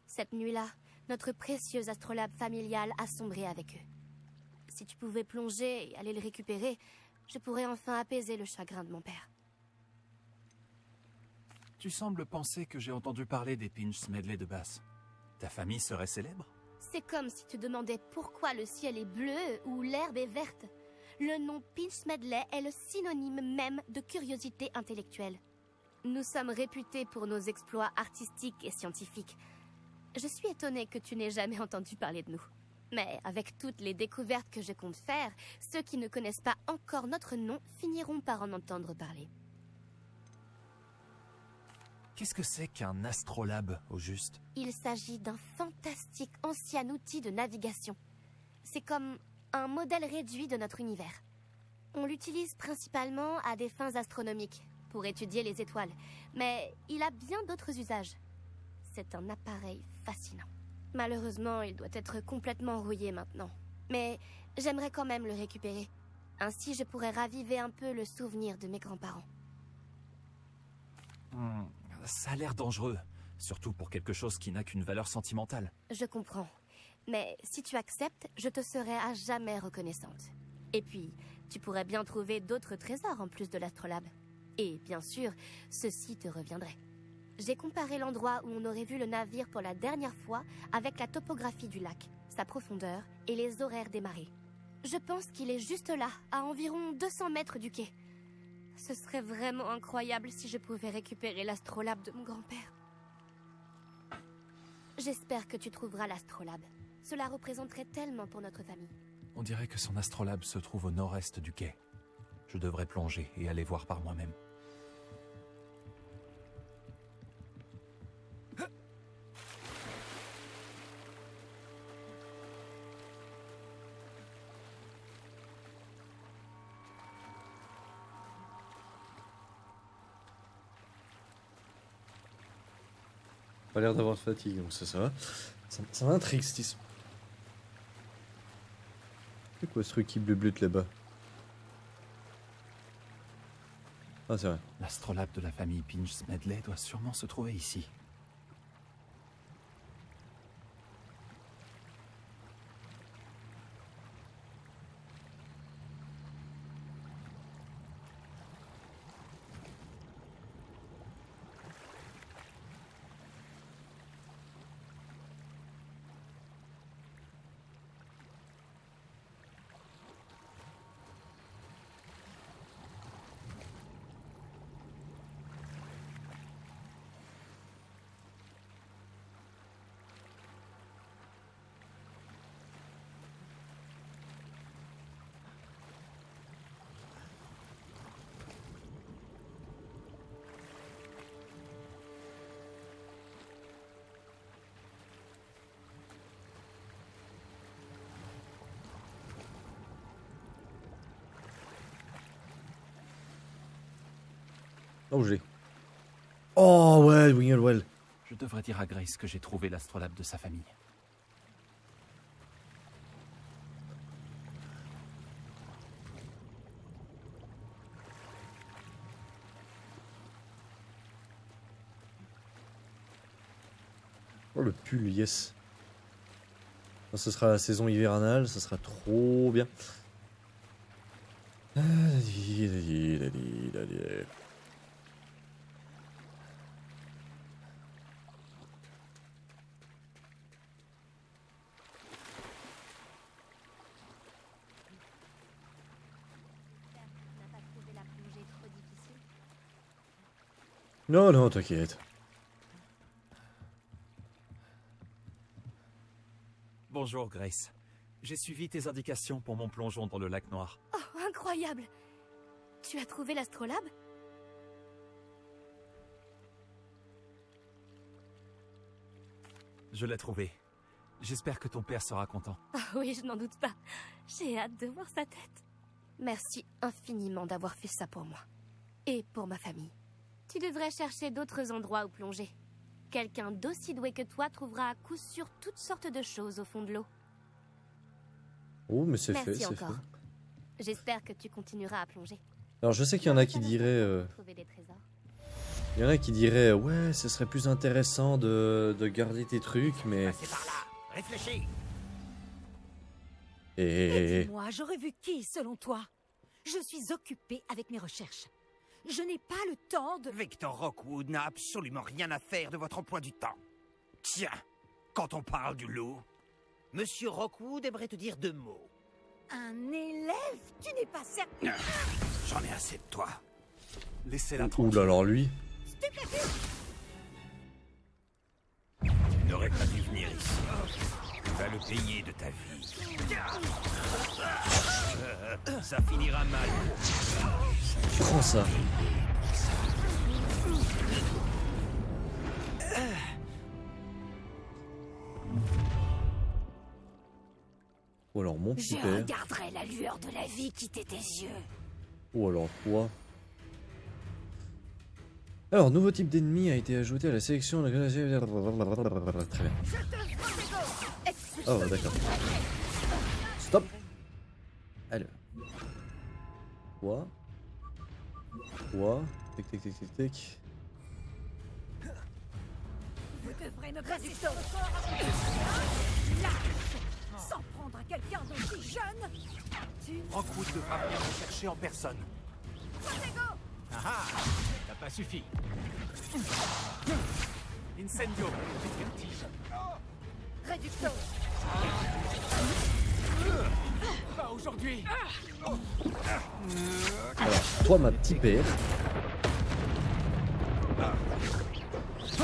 Cette nuit-là, notre précieux astrolabe familial a sombré avec eux. Si tu pouvais plonger et aller le récupérer, je pourrais enfin apaiser le chagrin de mon père. Tu sembles penser que j'ai entendu parler des Pinch Medley de basse. Ta famille serait célèbre? C'est comme si tu demandais pourquoi le ciel est bleu ou l'herbe est verte. Le nom Pinch Medley est le synonyme même de curiosité intellectuelle. Nous sommes réputés pour nos exploits artistiques et scientifiques. Je suis étonnée que tu n'aies jamais entendu parler de nous. Mais avec toutes les découvertes que je compte faire, ceux qui ne connaissent pas encore notre nom finiront par en entendre parler. Qu'est-ce que c'est qu'un astrolabe, au juste? Il s'agit d'un fantastique ancien outil de navigation. C'est comme un modèle réduit de notre univers. On l'utilise principalement à des fins astronomiques, pour étudier les étoiles, mais il a bien d'autres usages. C'est un appareil fascinant. Malheureusement, il doit être complètement rouillé maintenant. Mais j'aimerais quand même le récupérer. Ainsi, je pourrais raviver un peu le souvenir de mes grands-parents. Ça a l'air dangereux, surtout pour quelque chose qui n'a qu'une valeur sentimentale. Je comprends. Mais si tu acceptes, je te serai à jamais reconnaissante. Et puis, tu pourrais bien trouver d'autres trésors en plus de l'astrolabe. Et bien sûr, ceci te reviendrait. J'ai comparé l'endroit où on aurait vu le navire pour la dernière fois avec la topographie du lac, sa profondeur et les horaires des marées. Je pense qu'il est juste là, à environ 200 mètres du quai. Ce serait vraiment incroyable si je pouvais récupérer l'astrolabe de mon grand-père. J'espère que tu trouveras l'astrolabe. Cela représenterait tellement pour notre famille. On dirait que son astrolabe se trouve au nord-est du quai. Je devrais plonger et aller voir par moi-même. Pas l'air d'avoir de fatigue, donc ça va. Ça m'intrigue, cette histoire. C'est quoi ce truc qui bleu-bleu là-bas? Ah, c'est vrai. L'astrolabe de la famille Pinch-Smedley doit sûrement se trouver ici. Oh, j'ai. Oh, ouais, Winglewell. Je devrais dire à Grace que j'ai trouvé l'astrolabe de sa famille. Oh, le pull, yes. Ce sera la saison hivernale, ça sera trop bien. Non, non, t'inquiète. Bonjour Grace. J'ai suivi tes indications pour mon plongeon dans le lac Noir. Oh, incroyable! Tu as trouvé l'astrolabe? Je l'ai trouvé. J'espère que ton père sera content. Ah oui, je n'en doute pas. J'ai hâte de voir sa tête. Merci infiniment d'avoir fait ça pour moi. Et pour ma famille. Tu devrais chercher d'autres endroits où plonger. Quelqu'un d'aussi doué que toi trouvera à coup sûr toutes sortes de choses au fond de l'eau. Oh, mais c'est fait, Merci c'est encore. fait. J'espère que tu continueras à plonger. Alors, je sais qu'il y en a qui diraient... Trouver des trésors. Il y en a qui diraient, ouais, ce serait plus intéressant de garder tes trucs, mais... C'est par là. Réfléchis. Et... Moi, j'aurais vu qui, selon toi? Je suis occupée avec mes recherches. Je n'ai pas le temps de... Victor Rockwood n'a absolument rien à faire de votre emploi du temps. Tiens, quand on parle du loup, Monsieur Rockwood aimerait te dire 2 mots. Un élève? Tu n'es pas certain... J'en ai assez de toi. Laissez-la Ouh tranquille. là, alors lui... Tu n'aurais pas dû venir ici. Tu vas le payer de ta vie. Ça finira mal. Prends ça. Ou alors mon petit Je père. regarderai la lueur de la vie quitter tes yeux. Ou alors toi. Alors, nouveau type d'ennemi a été ajouté à la sélection de... Très bien. Oh, d'accord. Stop. Alors. Quoi? Tic, tic, tic, tic, tic. Vous devrez me passer sur le corps lâche. Sans prendre à quelqu'un d'aussi jeune. Rockwood devra venir me chercher en personne. Protego. Ah, Ah, t'as pas suffi. Incendio, vertige. Réducto. Pas aujourd'hui. Alors, toi, ma petite père. Je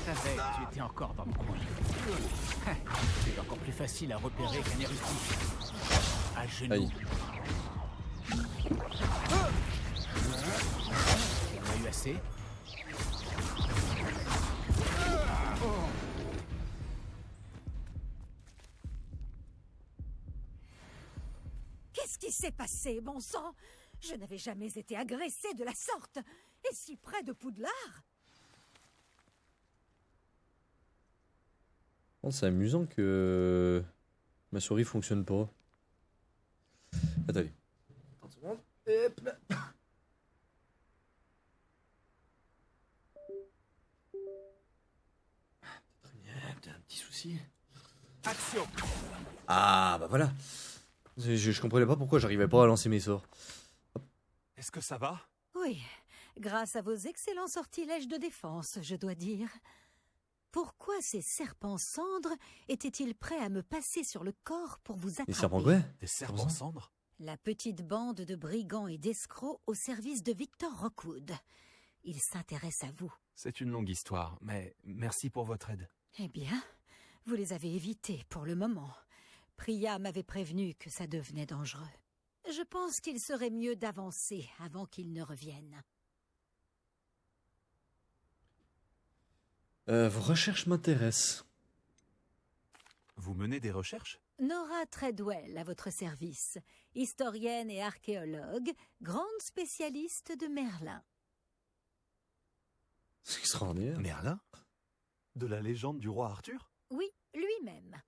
savais que tu étais encore dans le coin. C'est encore plus facile à repérer qu'un érudit. À genoux. Aïe. On a eu assez. Qu'est-ce qui s'est passé, bon sang? Je n'avais jamais été agressée de la sorte. Et si près de Poudlard? Oh, c'est amusant que ma souris fonctionne pas. Attendez. 30 secondes. Hop là. Peut-être un petit souci. Action. Ah bah voilà. Je comprenais pas pourquoi j'arrivais pas à lancer mes sorts. Est-ce que ça va? Oui, grâce à vos excellents sortilèges de défense, je dois dire. Pourquoi ces serpents cendres étaient-ils prêts à me passer sur le corps pour vous attraper? Des serpents quoi? Des serpents cendres? La petite bande de brigands et d'escrocs au service de Victor Rockwood. Ils s'intéressent à vous. C'est une longue histoire, mais merci pour votre aide. Eh bien, vous les avez évités pour le moment. Priya m'avait prévenu que ça devenait dangereux. Je pense qu'il serait mieux d'avancer avant qu'ils ne reviennent. Vos recherches m'intéressent. Vous menez des recherches? Nora Treadwell à votre service, historienne et archéologue, grande spécialiste de Merlin. C'est extraordinaire. Merlin? De la légende du roi Arthur? Oui, lui-même.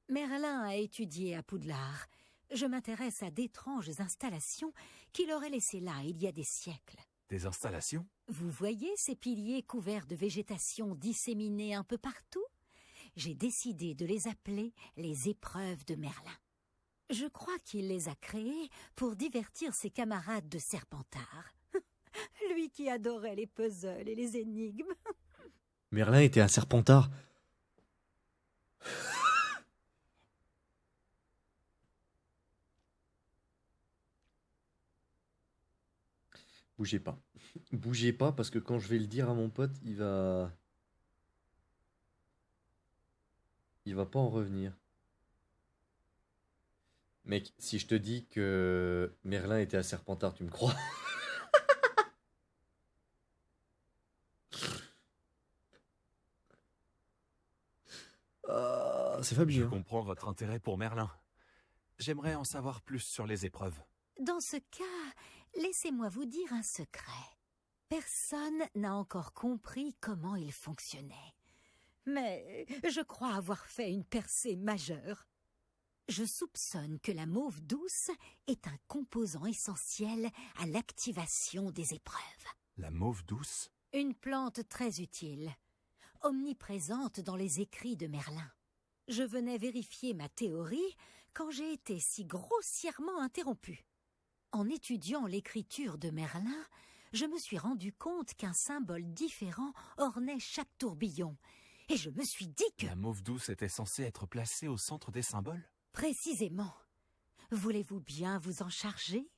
Merlin a étudié à Poudlard. Je m'intéresse à d'étranges installations qu'il aurait laissées là il y a des siècles. Des installations? Vous voyez ces piliers couverts de végétation disséminés un peu partout? J'ai décidé de les appeler les épreuves de Merlin. Je crois qu'il les a créées pour divertir ses camarades de Serpentard. Lui qui adorait les puzzles et les énigmes. Merlin était un serpentard. Bougez pas. Bougez pas parce que quand je vais le dire à mon pote, il va pas en revenir. Mec, si je te dis que Merlin était à Serpentard, tu me crois? C'est fabuleux. Je comprends votre intérêt pour Merlin. J'aimerais en savoir plus sur les épreuves. Dans ce cas, laissez-moi vous dire un secret. Personne n'a encore compris comment il fonctionnait. Mais je crois avoir fait une percée majeure. Je soupçonne que la mauve douce est un composant essentiel à l'activation des épreuves. La mauve douce? Une plante très utile, omniprésente dans les écrits de Merlin. Je venais vérifier ma théorie quand j'ai été si grossièrement interrompue. En étudiant l'écriture de Merlin, je me suis rendu compte qu'un symbole différent ornait chaque tourbillon. Et je me suis dit que... La mauve douce était censée être placée au centre des symboles? Précisément. Voulez-vous bien vous en charger?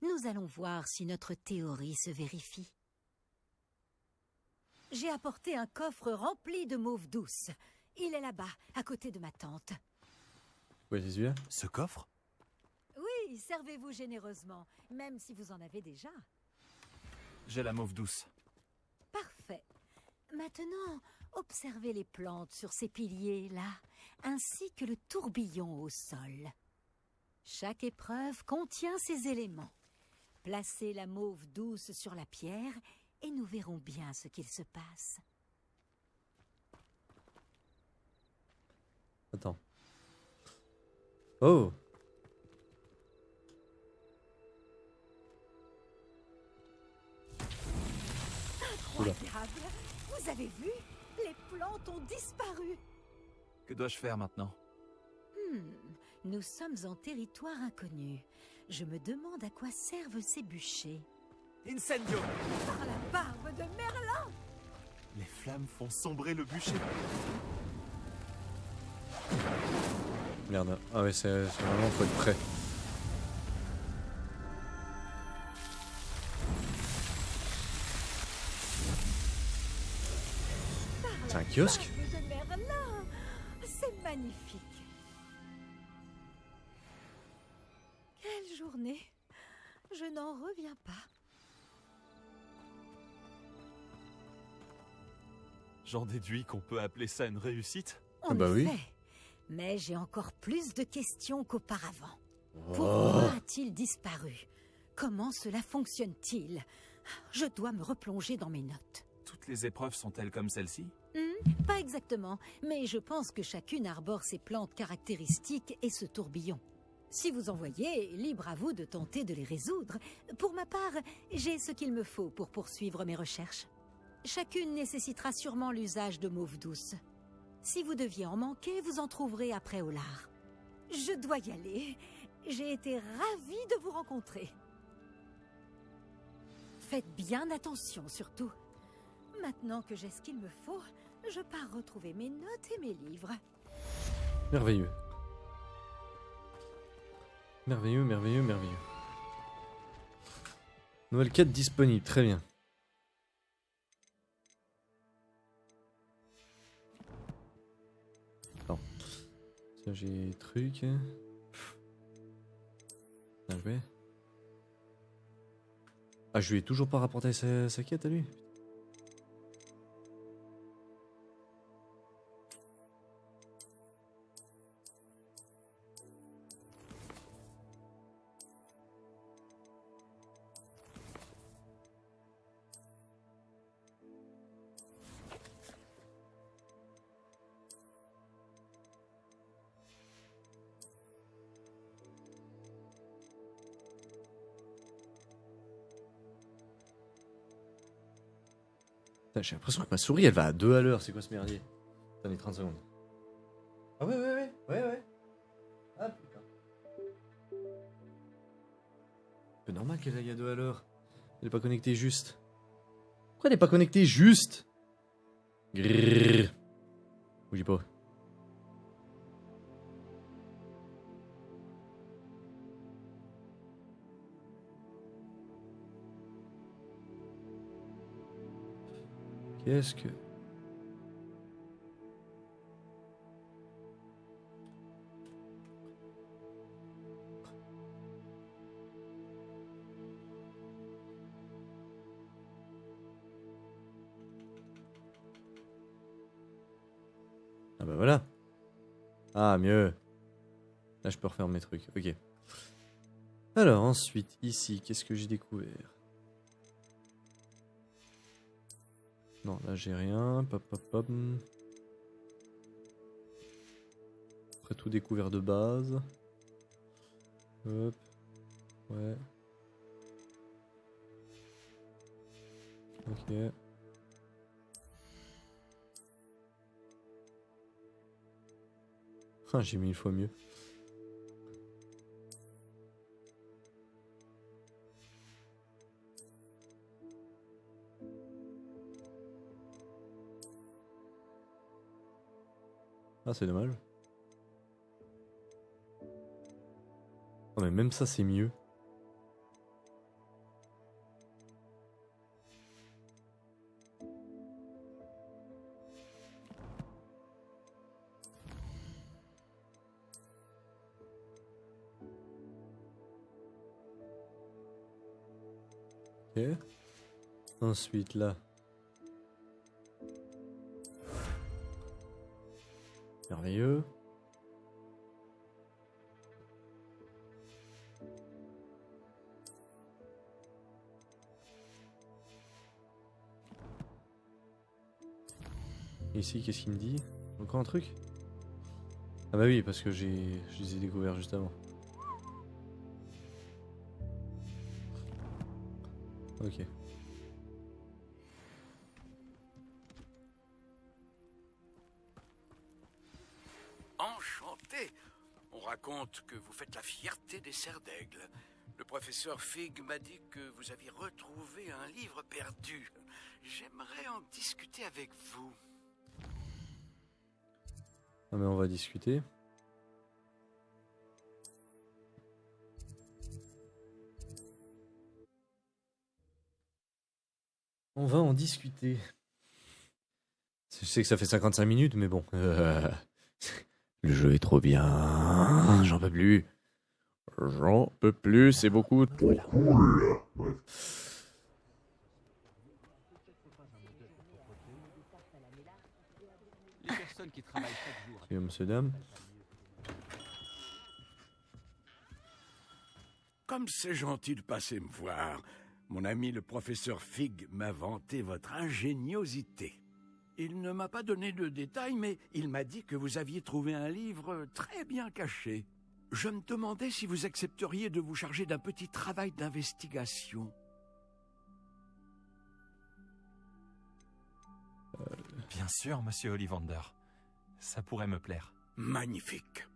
Nous allons voir si notre théorie se vérifie. J'ai apporté un coffre rempli de mauve douce. Il est là-bas, à côté de ma tante. Ouais, c'est celui-là? Ce coffre? Oui, servez-vous généreusement, même si vous en avez déjà. J'ai la mauve douce. Parfait. Maintenant, observez les plantes sur ces piliers-là, ainsi que le tourbillon au sol. Chaque épreuve contient ces éléments. Placez la mauve douce sur la pierre et nous verrons bien ce qu'il se passe. Attends. Oh! Incroyable! Vous avez vu? Les plantes ont disparu. Que dois-je faire maintenant? Nous sommes en territoire inconnu. Je me demande à quoi servent ces bûchers. Incendio! Par la barbe de Merlin! Les flammes font sombrer le bûcher. Merde. Ah ouais, c'est vraiment, faut être prêt. C'est un kiosque? Barbe de Merlin! C'est magnifique. Quelle journée! Je n'en reviens pas. J'en déduis qu'on peut appeler ça une réussite? En bah oui. effet. Mais j'ai encore plus de questions qu'auparavant. Oh. Pourquoi a-t-il disparu? Comment cela fonctionne-t-il? Je dois me replonger dans mes notes. Toutes les épreuves sont-elles comme celle-ci? Pas exactement, mais je pense que chacune arbore ses plantes caractéristiques et ce tourbillon. Si vous en voyez, libre à vous de tenter de les résoudre. Pour ma part, j'ai ce qu'il me faut pour poursuivre mes recherches. Chacune nécessitera sûrement l'usage de mauve douce. Si vous deviez en manquer, vous en trouverez après au lard. Je dois y aller. J'ai été ravie de vous rencontrer. Faites bien attention, surtout. Maintenant que j'ai ce qu'il me faut, je pars retrouver mes notes et mes livres. Merveilleux. Merveilleux, merveilleux, merveilleux. Nouvelle quête disponible, très bien. Attends. Ça, j'ai des trucs. Ah, ouais. Ah, je lui ai toujours pas rapporté sa quête à lui. J'ai l'impression que ma souris elle va à 2 à l'heure, c'est quoi ce merdier? Attendez 30 secondes. Ah ouais. Ah putain. C'est normal qu'elle aille à 2 à l'heure. Elle est pas connectée juste. Pourquoi elle est pas connectée juste? Grrrr. Bougez pas. Qu'est-ce que... Ah bah voilà. Ah mieux. Là je peux refaire mes trucs. Ok. Alors ensuite ici, qu'est-ce que j'ai découvert? Non, là j'ai rien. Pop, pop, pop. Après tout découvert de base. Hop. Ouais. Ok. Ah, j'ai mis 1000 fois mieux. Ah, c'est dommage. Oh, mais même ça, c'est mieux. Ok. Ensuite, là. Merveilleux. Ici, qu'est-ce qu'il me dit? Encore un truc? Ah bah oui, parce que je les ai découverts juste avant. Ok. Enchanté. On raconte que vous faites la fierté des Serres d'Aigle. Le professeur Fig m'a dit que vous aviez retrouvé un livre perdu. J'aimerais en discuter avec vous. Ah mais on va discuter. On va en discuter. Je sais que ça fait 55 minutes, mais bon. Le jeu est trop bien. J'en peux plus. J'en peux plus, c'est beaucoup trop cool. Les personnes qui travaillent chaque jour. Salut, monsieur, dame. Comme c'est gentil de passer me voir, mon ami le professeur Fig m'a vanté votre ingéniosité. Il ne m'a pas donné de détails, mais il m'a dit que vous aviez trouvé un livre très bien caché. Je me demandais si vous accepteriez de vous charger d'un petit travail d'investigation. Bien sûr, monsieur Ollivander. Ça pourrait me plaire. Magnifique.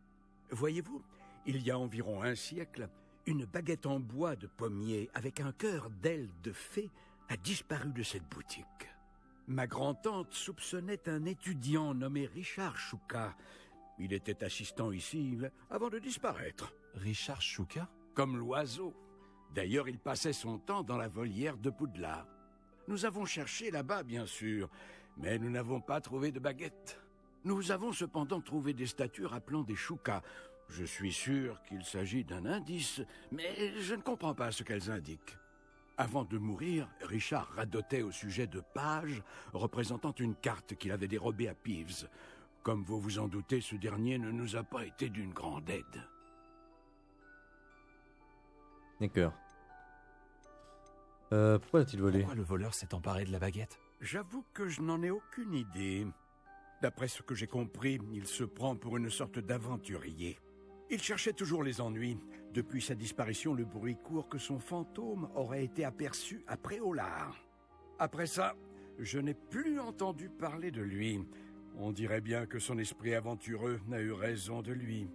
Voyez-vous, il y a environ un siècle, une baguette en bois de pommier avec un cœur d'aile de fée a disparu de cette boutique. Ma grand-tante soupçonnait un étudiant nommé Richard Chouka. Il était assistant ici avant de disparaître. Richard Chouka? Comme l'oiseau. D'ailleurs, il passait son temps dans la volière de Poudlard. Nous avons cherché là-bas, bien sûr, mais nous n'avons pas trouvé de baguette. Nous avons cependant trouvé des statues rappelant des Chouka. Je suis sûr qu'il s'agit d'un indice, mais je ne comprends pas ce qu'elles indiquent. Avant de mourir, Richard radotait au sujet de pages représentant une carte qu'il avait dérobée à Peeves. Comme vous vous en doutez, ce dernier ne nous a pas été d'une grande aide. D'accord. Pourquoi a-t-il volé? Pourquoi le voleur s'est emparé de la baguette? J'avoue que je n'en ai aucune idée. D'après ce que j'ai compris, il se prend pour une sorte d'aventurier. Il cherchait toujours les ennuis. Depuis sa disparition, le bruit court que son fantôme aurait été aperçu à Préolard. Après ça, je n'ai plus entendu parler de lui. On dirait bien que son esprit aventureux n'a eu raison de lui.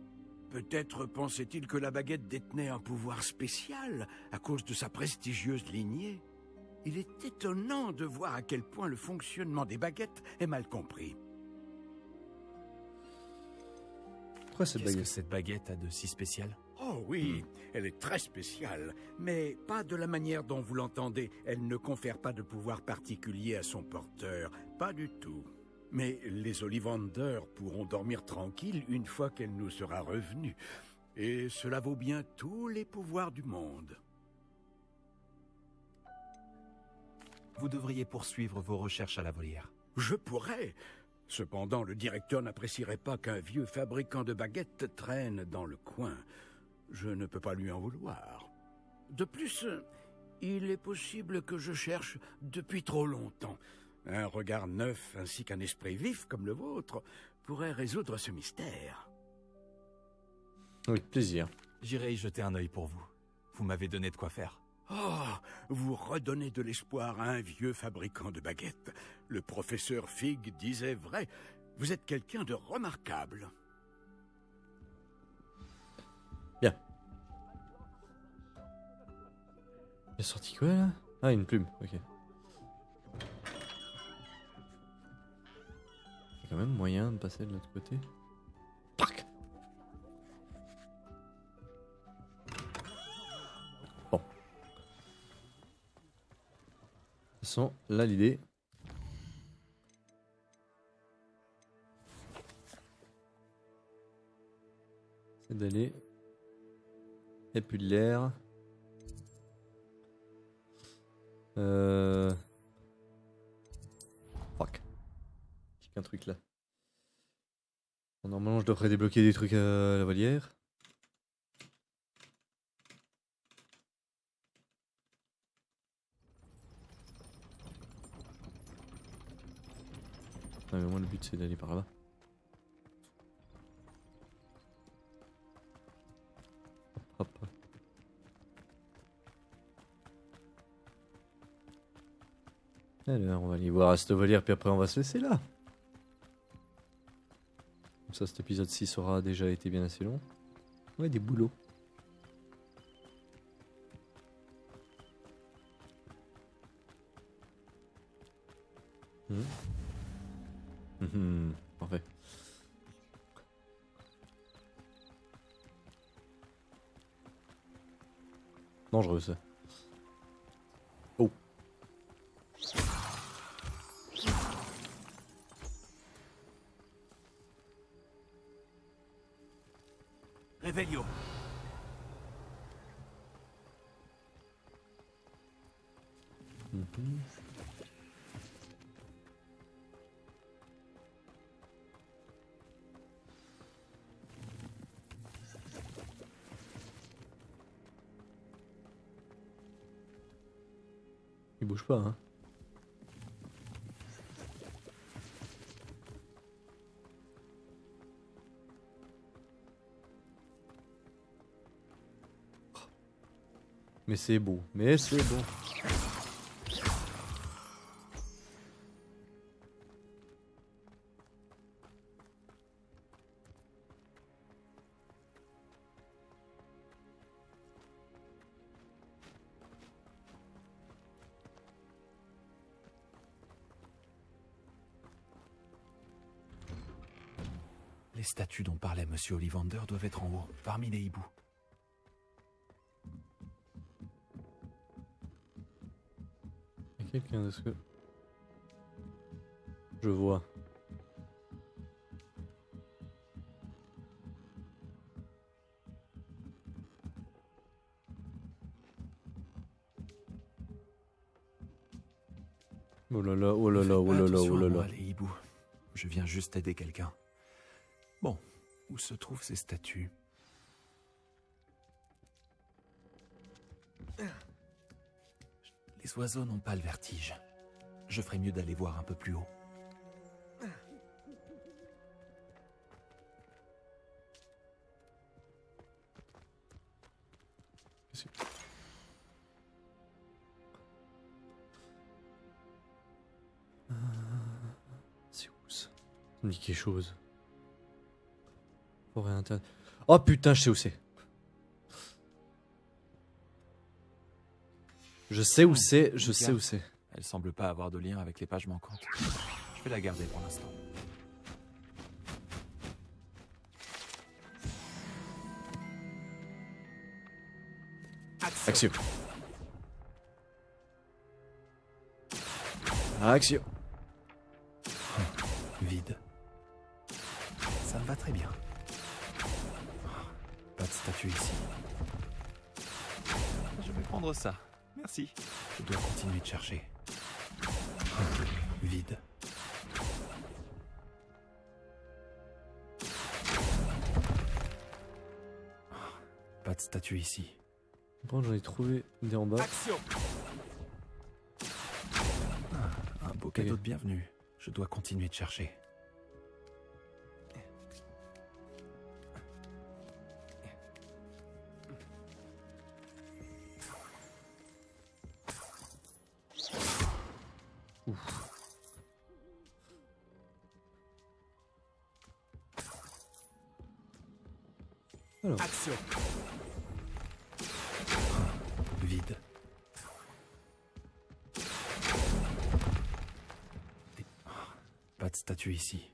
Peut-être pensait-il que la baguette détenait un pouvoir spécial à cause de sa prestigieuse lignée. Il est étonnant de voir à quel point le fonctionnement des baguettes est mal compris. Pourquoi cette Qu'est-ce baguette? que cette baguette a de si spécial? Oh oui, elle est très spéciale, mais pas de la manière dont vous l'entendez. Elle ne confère pas de pouvoir particulier à son porteur, pas du tout. Mais les Ollivander pourront dormir tranquilles une fois qu'elle nous sera revenue. Et cela vaut bien tous les pouvoirs du monde. Vous devriez poursuivre vos recherches à la volière. Je pourrais. Cependant, le directeur n'apprécierait pas qu'un vieux fabricant de baguettes traîne dans le coin. Je ne peux pas lui en vouloir. De plus, il est possible que je cherche depuis trop longtemps. Un regard neuf ainsi qu'un esprit vif comme le vôtre pourrait résoudre ce mystère. Avec plaisir. J'irai y jeter un œil pour vous. Vous m'avez donné de quoi faire. Oh, vous redonnez de l'espoir à un vieux fabricant de baguettes. Le professeur Fig disait vrai. Vous êtes quelqu'un de remarquable. Bien. Il est sorti quoi là? Ah, une plume, ok. Il y a quand même moyen de passer de l'autre côté. Tac. Bon. De toute façon, là l'idée. C'est d'aller. Et puis de l'air. Fuck. J'ai qu'un truc là. Bon, normalement je devrais débloquer des trucs à la volière. Ouais, mais moi le but c'est d'aller par là. Hop, hop. Alors, on va aller voir à cette volière, puis après on va se laisser là. Comme ça, cet épisode 6 aura déjà été bien assez long. Ouais, des boulots. Parfait. Dangereux ça. Oh. Réveillon. Il bouge pas, hein. Mais c'est beau, mais c'est beau. Les statues dont parlait Monsieur Ollivander doivent être en haut, parmi les hiboux. Il y a quelqu'un de ce que... Je vois. Oh là là, oh là là, oh là là, oh là là. Les hiboux. Je viens juste aider quelqu'un. Bon, où se trouvent ces statues? Les oiseaux n'ont pas le vertige. Je ferais mieux d'aller voir un peu plus haut. C'est où ça? Ça me dit quelque chose. Forêt interne. Oh putain, je sais où c'est. Je sais où c'est, je sais où c'est. Elle semble pas avoir de lien avec les pages manquantes. Je vais la garder pour l'instant. Action. Action. Vide. Ça me va très bien. Pas de statue ici. Je vais prendre ça. Merci. Je dois continuer de chercher. Vide. Pas de statue ici. Bon, j'en ai trouvé des en bas. Action. Un beau cadeau de bienvenue. Je dois continuer de chercher. Ouf. Alors. Action. Vide. Pas de statue ici.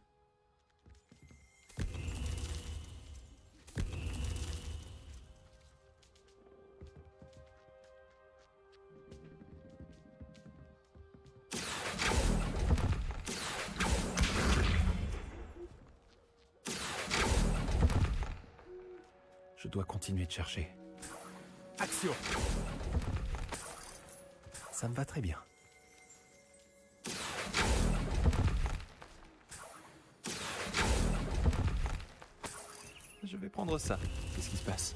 Je dois continuer de chercher. Action. Ça me va très bien. Je vais prendre ça. Qu'est-ce qui se passe?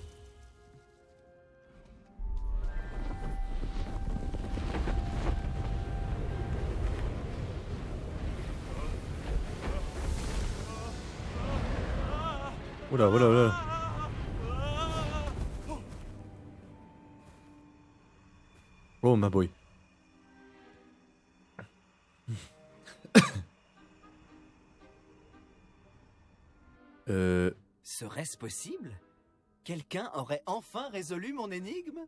Oula, oula, oula. Oh, ma boy. Serait-ce possible? Quelqu'un aurait enfin résolu mon énigme?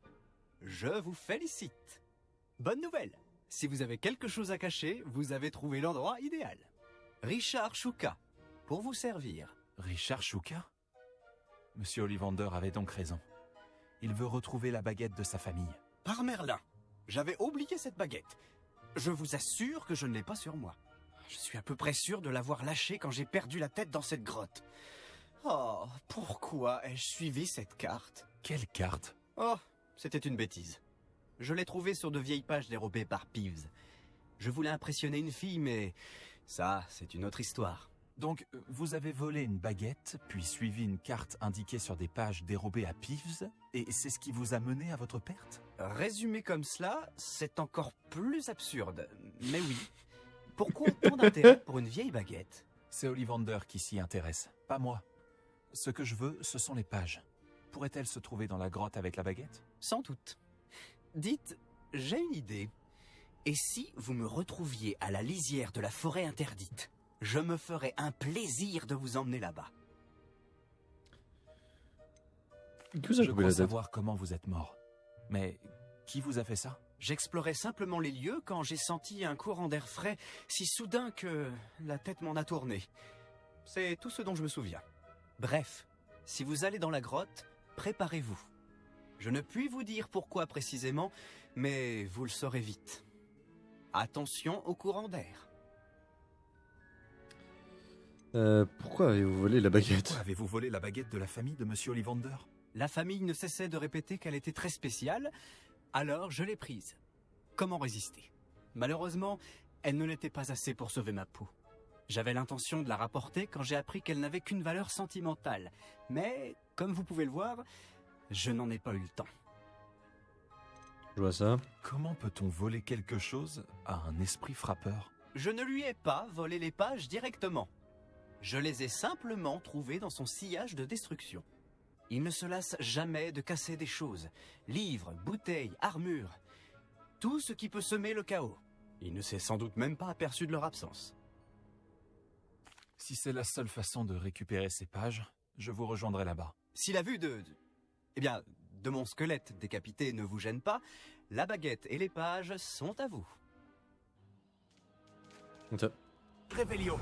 Je vous félicite. Bonne nouvelle, Si vous avez quelque chose à cacher, vous avez trouvé l'endroit idéal. Richard Chouka, pour vous servir. Richard Chouka? Monsieur Ollivander avait donc raison. Il veut retrouver la baguette de sa famille. Par Merlin. J'avais oublié cette baguette. Je vous assure que je ne l'ai pas sur moi. Je suis à peu près sûr de l'avoir lâchée quand j'ai perdu la tête dans cette grotte. Oh, pourquoi ai-je suivi cette carte? Quelle carte? Oh, c'était une bêtise. Je l'ai trouvée sur de vieilles pages dérobées par Peeves. Je voulais impressionner une fille, mais ça, c'est une autre histoire. Donc, vous avez volé une baguette, puis suivi une carte indiquée sur des pages dérobées à Peeves, et c'est ce qui vous a mené à votre perte? Résumé comme cela, c'est encore plus absurde. Mais oui. Pourquoi autant d'intérêt pour une vieille baguette? C'est Ollivander qui s'y intéresse, pas moi. Ce que je veux, ce sont les pages. Pourrait-elle se trouver dans la grotte avec la baguette? Sans doute. Dites, j'ai une idée. Et si vous me retrouviez à la lisière de la forêt interdite? Je me ferais un plaisir de vous emmener là-bas. Je crois savoir comment vous êtes mort. Mais qui vous a fait ça? J'explorais simplement les lieux quand j'ai senti un courant d'air frais si soudain que la tête m'en a tourné. C'est tout ce dont je me souviens. Bref, si vous allez dans la grotte, préparez-vous. Je ne puis vous dire pourquoi précisément, mais vous le saurez vite. Attention au courant d'air. Pourquoi avez-vous volé la baguette? Pourquoi avez-vous volé la baguette de la famille de Monsieur Ollivander? La famille ne cessait de répéter qu'elle était très spéciale, alors je l'ai prise. Comment résister? Malheureusement, elle ne l'était pas assez pour sauver ma peau. J'avais l'intention de la rapporter quand j'ai appris qu'elle n'avait qu'une valeur sentimentale. Mais, comme vous pouvez le voir, je n'en ai pas eu le temps. Je vois ça. Comment peut-on voler quelque chose à un esprit frappeur? Je ne lui ai pas volé les pages directement. Je les ai simplement trouvées dans son sillage de destruction. Il ne se lasse jamais de casser des choses. Livres, bouteilles, armures. Tout ce qui peut semer le chaos. Il ne s'est sans doute même pas aperçu de leur absence. Si c'est la seule façon de récupérer ces pages, je vous rejoindrai là-bas. Si la vue de mon squelette décapité ne vous gêne pas, la baguette et les pages sont à vous. Réveillon.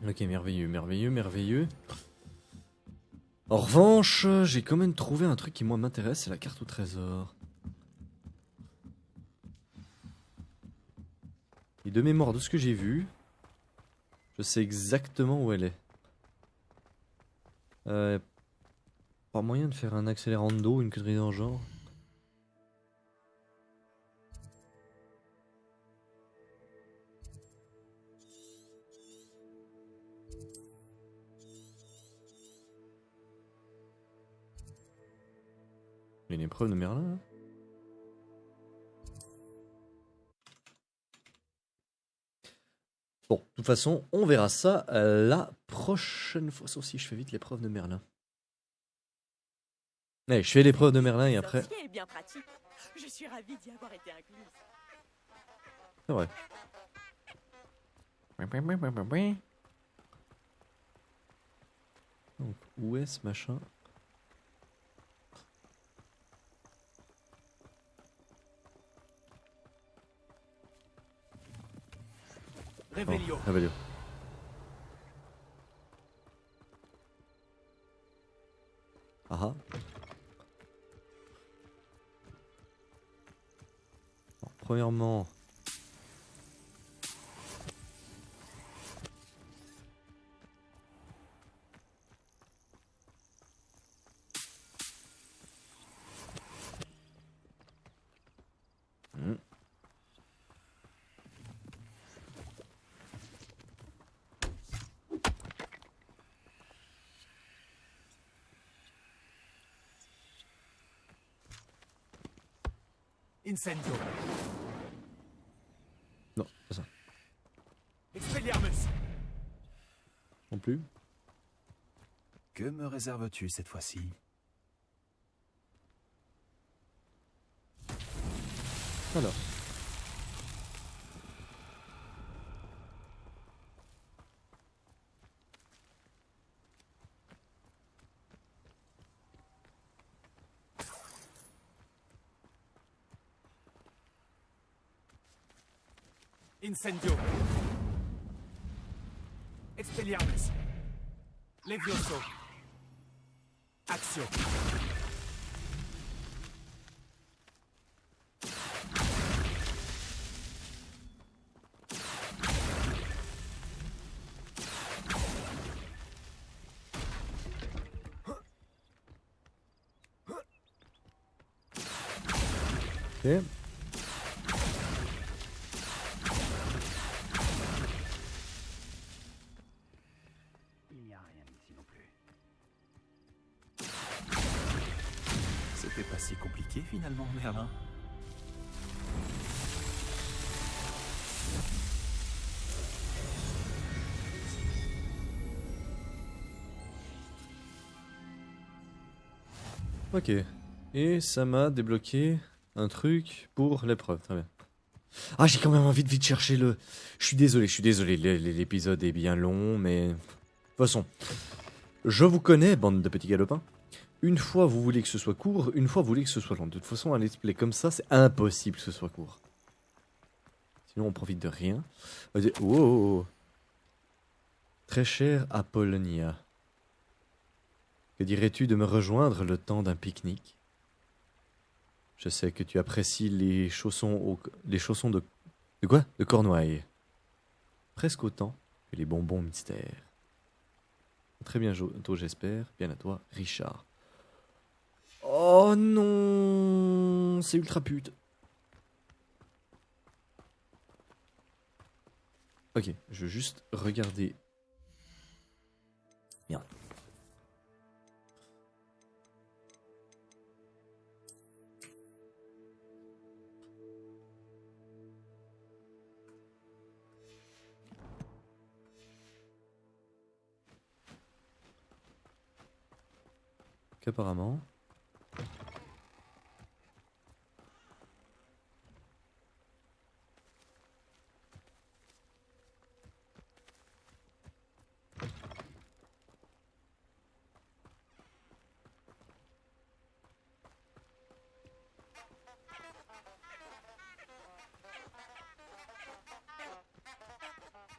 Ok, merveilleux, merveilleux, merveilleux. En revanche, j'ai quand même trouvé un truc qui moi m'intéresse, c'est la carte au trésor. Et de mémoire de ce que j'ai vu, je sais exactement où elle est. Pas moyen de faire un accélérando, une connerie dans le genre. Il y a une épreuve de Merlin là. Bon, de toute façon, on verra ça la prochaine fois. Sauf si je fais vite l'épreuve de Merlin. Allez, je fais l'épreuve de Merlin et après. Ceci est bien pratique. Je suis ravie d'y avoir été incluse. C'est vrai. Donc, où est ce machin? Réveillon. Oh, Réveillon. Ah ah. Bon, premièrement. Incendio. Non, pas ça. Expelliarmus. Non plus. Que me réserves-tu cette fois-ci? Alors. Incendio. Expelliarmus. Levioso. Accio. Ok. Il n'y a rien ici non plus. C'était pas si compliqué finalement, Merlin. Ok. Et ça m'a débloqué un truc pour l'épreuve. Très bien. Ah, j'ai quand même envie de vite chercher le... Je suis désolé. L'épisode est bien long, mais... De toute façon, je vous connais, bande de petits galopins. Une fois, vous voulez que ce soit court, une fois, vous voulez que ce soit long. De toute façon, un let's play comme ça, c'est impossible que ce soit court. Sinon, on profite de rien. Wow. Très cher Apollonia. Que dirais-tu de me rejoindre le temps d'un pique-nique? Je sais que tu apprécies les chaussons de quoi? De Cornouailles. Presque autant que les bonbons mystères. Très bientôt, j'espère. Bien à toi, Richard. Oh non, c'est ultra pute. Ok, je veux juste regarder. Merde. Qu'apparemment...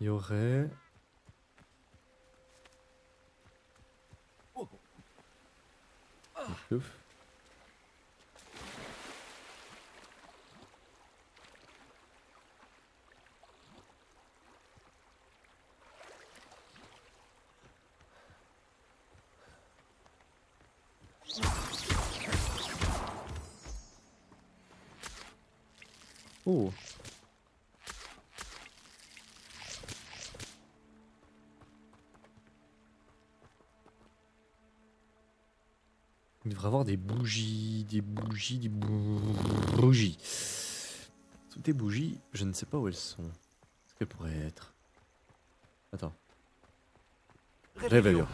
il y aurait... Ouf. Oh. Il devrait avoir des bougies. Toutes les bougies, je ne sais pas où elles sont. Est-ce qu'elles pourraient être? Attends. Réveillon.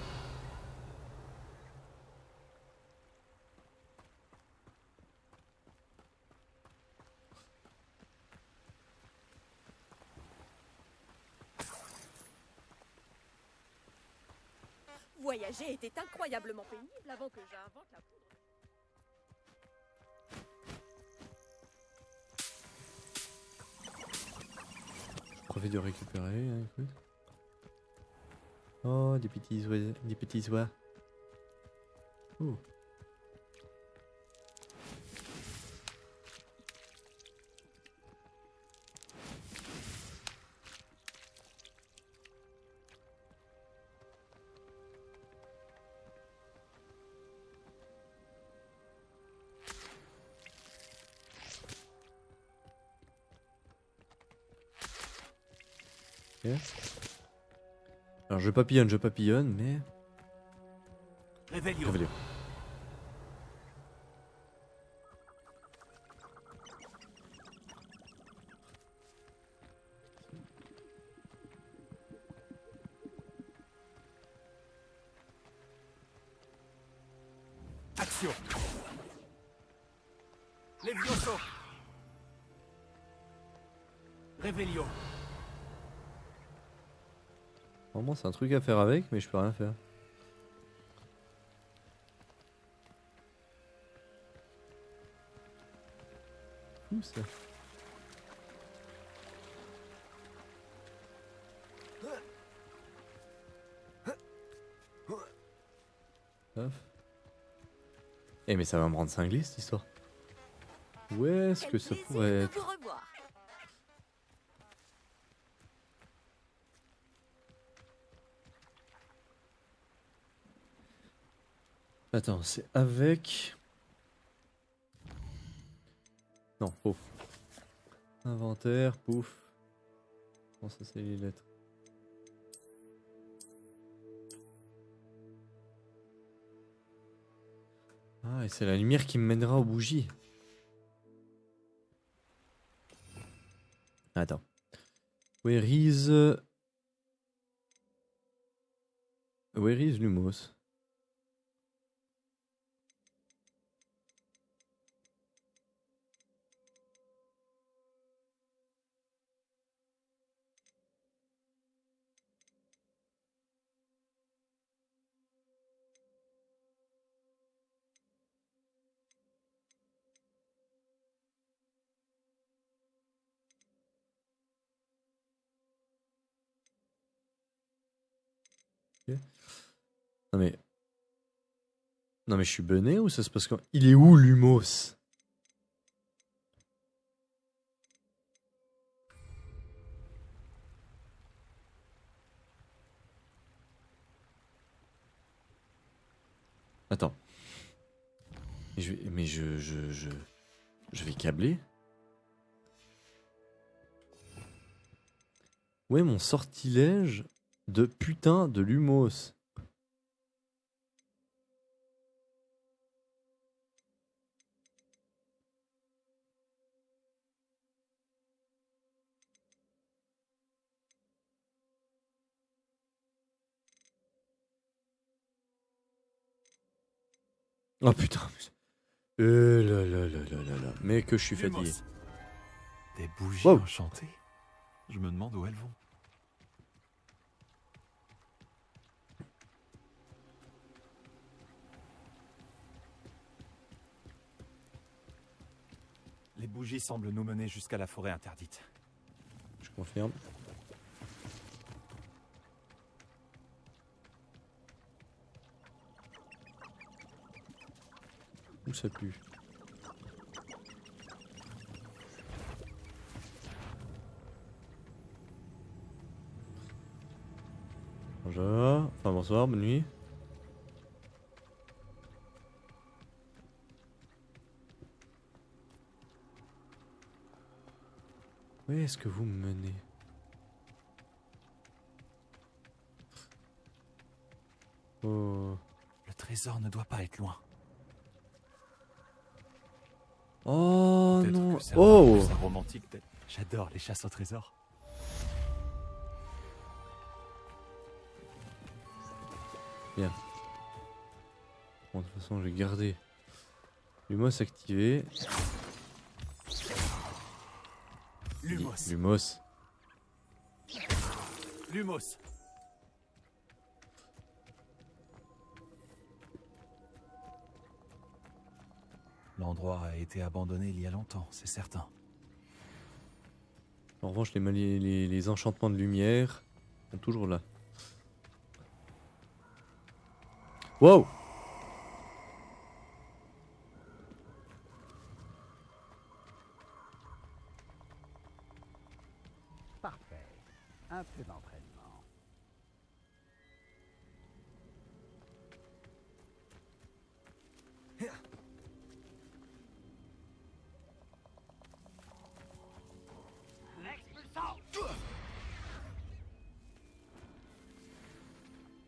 Voyager était incroyablement pénible avant que j'invente la poudre. Je profite de récupérer, hein, écoute. Oh, des petits oies. Oh. Alors je papillonne, mais... Réveillon. Accio. Levioso. Réveillon. Normalement c'est un truc à faire avec, mais je peux rien faire. Où ça? Paf. Eh mais ça va me rendre cinglé cette histoire. Où est-ce que ça pourrait être? Attends, c'est avec... Non, faux. Inventaire, pouf. Non, ça c'est les lettres. Ah, et c'est la lumière qui me mènera aux bougies. Attends. Where is Lumos? Non mais... Non mais je suis bené ou ça se passe quand... Il est où Lumos? Attends. Mais je vais câbler. Où est mon sortilège de putain de Lumos? Oh putain. Là là là là là là. Mais que je suis fatigué. Des bougies enchantées. Je me demande où elles vont. Les bougies semblent nous mener jusqu'à la forêt interdite. Je confirme. Où ça pue? Bonjour. Enfin bonsoir, bonne nuit. Où est-ce que vous me menez? Oh. Le trésor ne doit pas être loin. Oh non. Oh, romantique. J'adore les chasses au trésor. Bien. Bon, de toute façon, j'ai gardé Lumos activé. Lumos. Lumos. Lumos. L'endroit a été abandonné il y a longtemps, c'est certain. En revanche, les enchantements de lumière sont toujours là. Wow! Parfait. Un peu d'entraînement.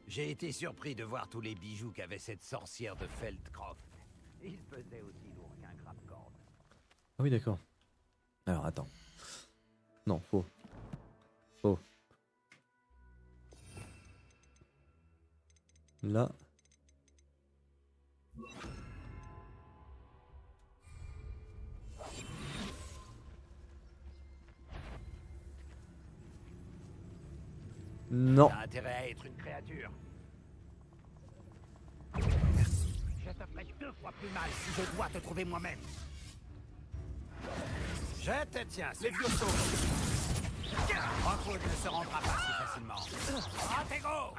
J'ai été surpris de voir tous les bijoux qu'avait cette sorcière de Feldcroft. Il pesait aussi lourd qu'un grappe-corde. Ah oui, d'accord. Alors, attends. Non, faux. Faux. Là. Non. T'as intérêt à être une créature. Je te ferai 2 fois plus mal si je dois te trouver moi-même. Je te tiens. Les vieux sauts. Rockwood ne se rendra pas si facilement. Protego!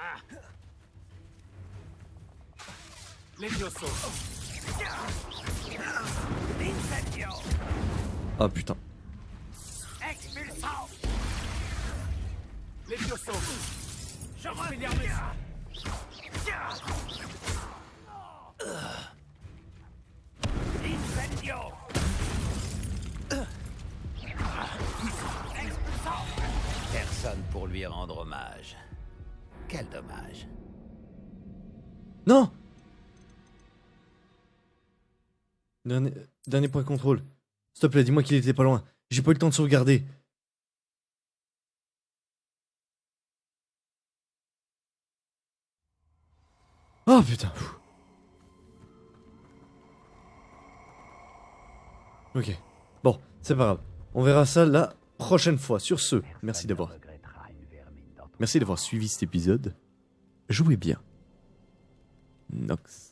Levioso. Ah putain. Expulsant. Levioso. Je reviens. Incendio. Expulsant. Personne pour lui rendre hommage. Quel dommage. Non. Dernier point de contrôle. S'il te plaît, dis-moi qu'il était pas loin. J'ai pas eu le temps de sauvegarder. Oh putain. Ok. Bon, c'est pas grave. On verra ça la prochaine fois. Sur ce, merci d'avoir suivi cet épisode. Jouez bien. Nox.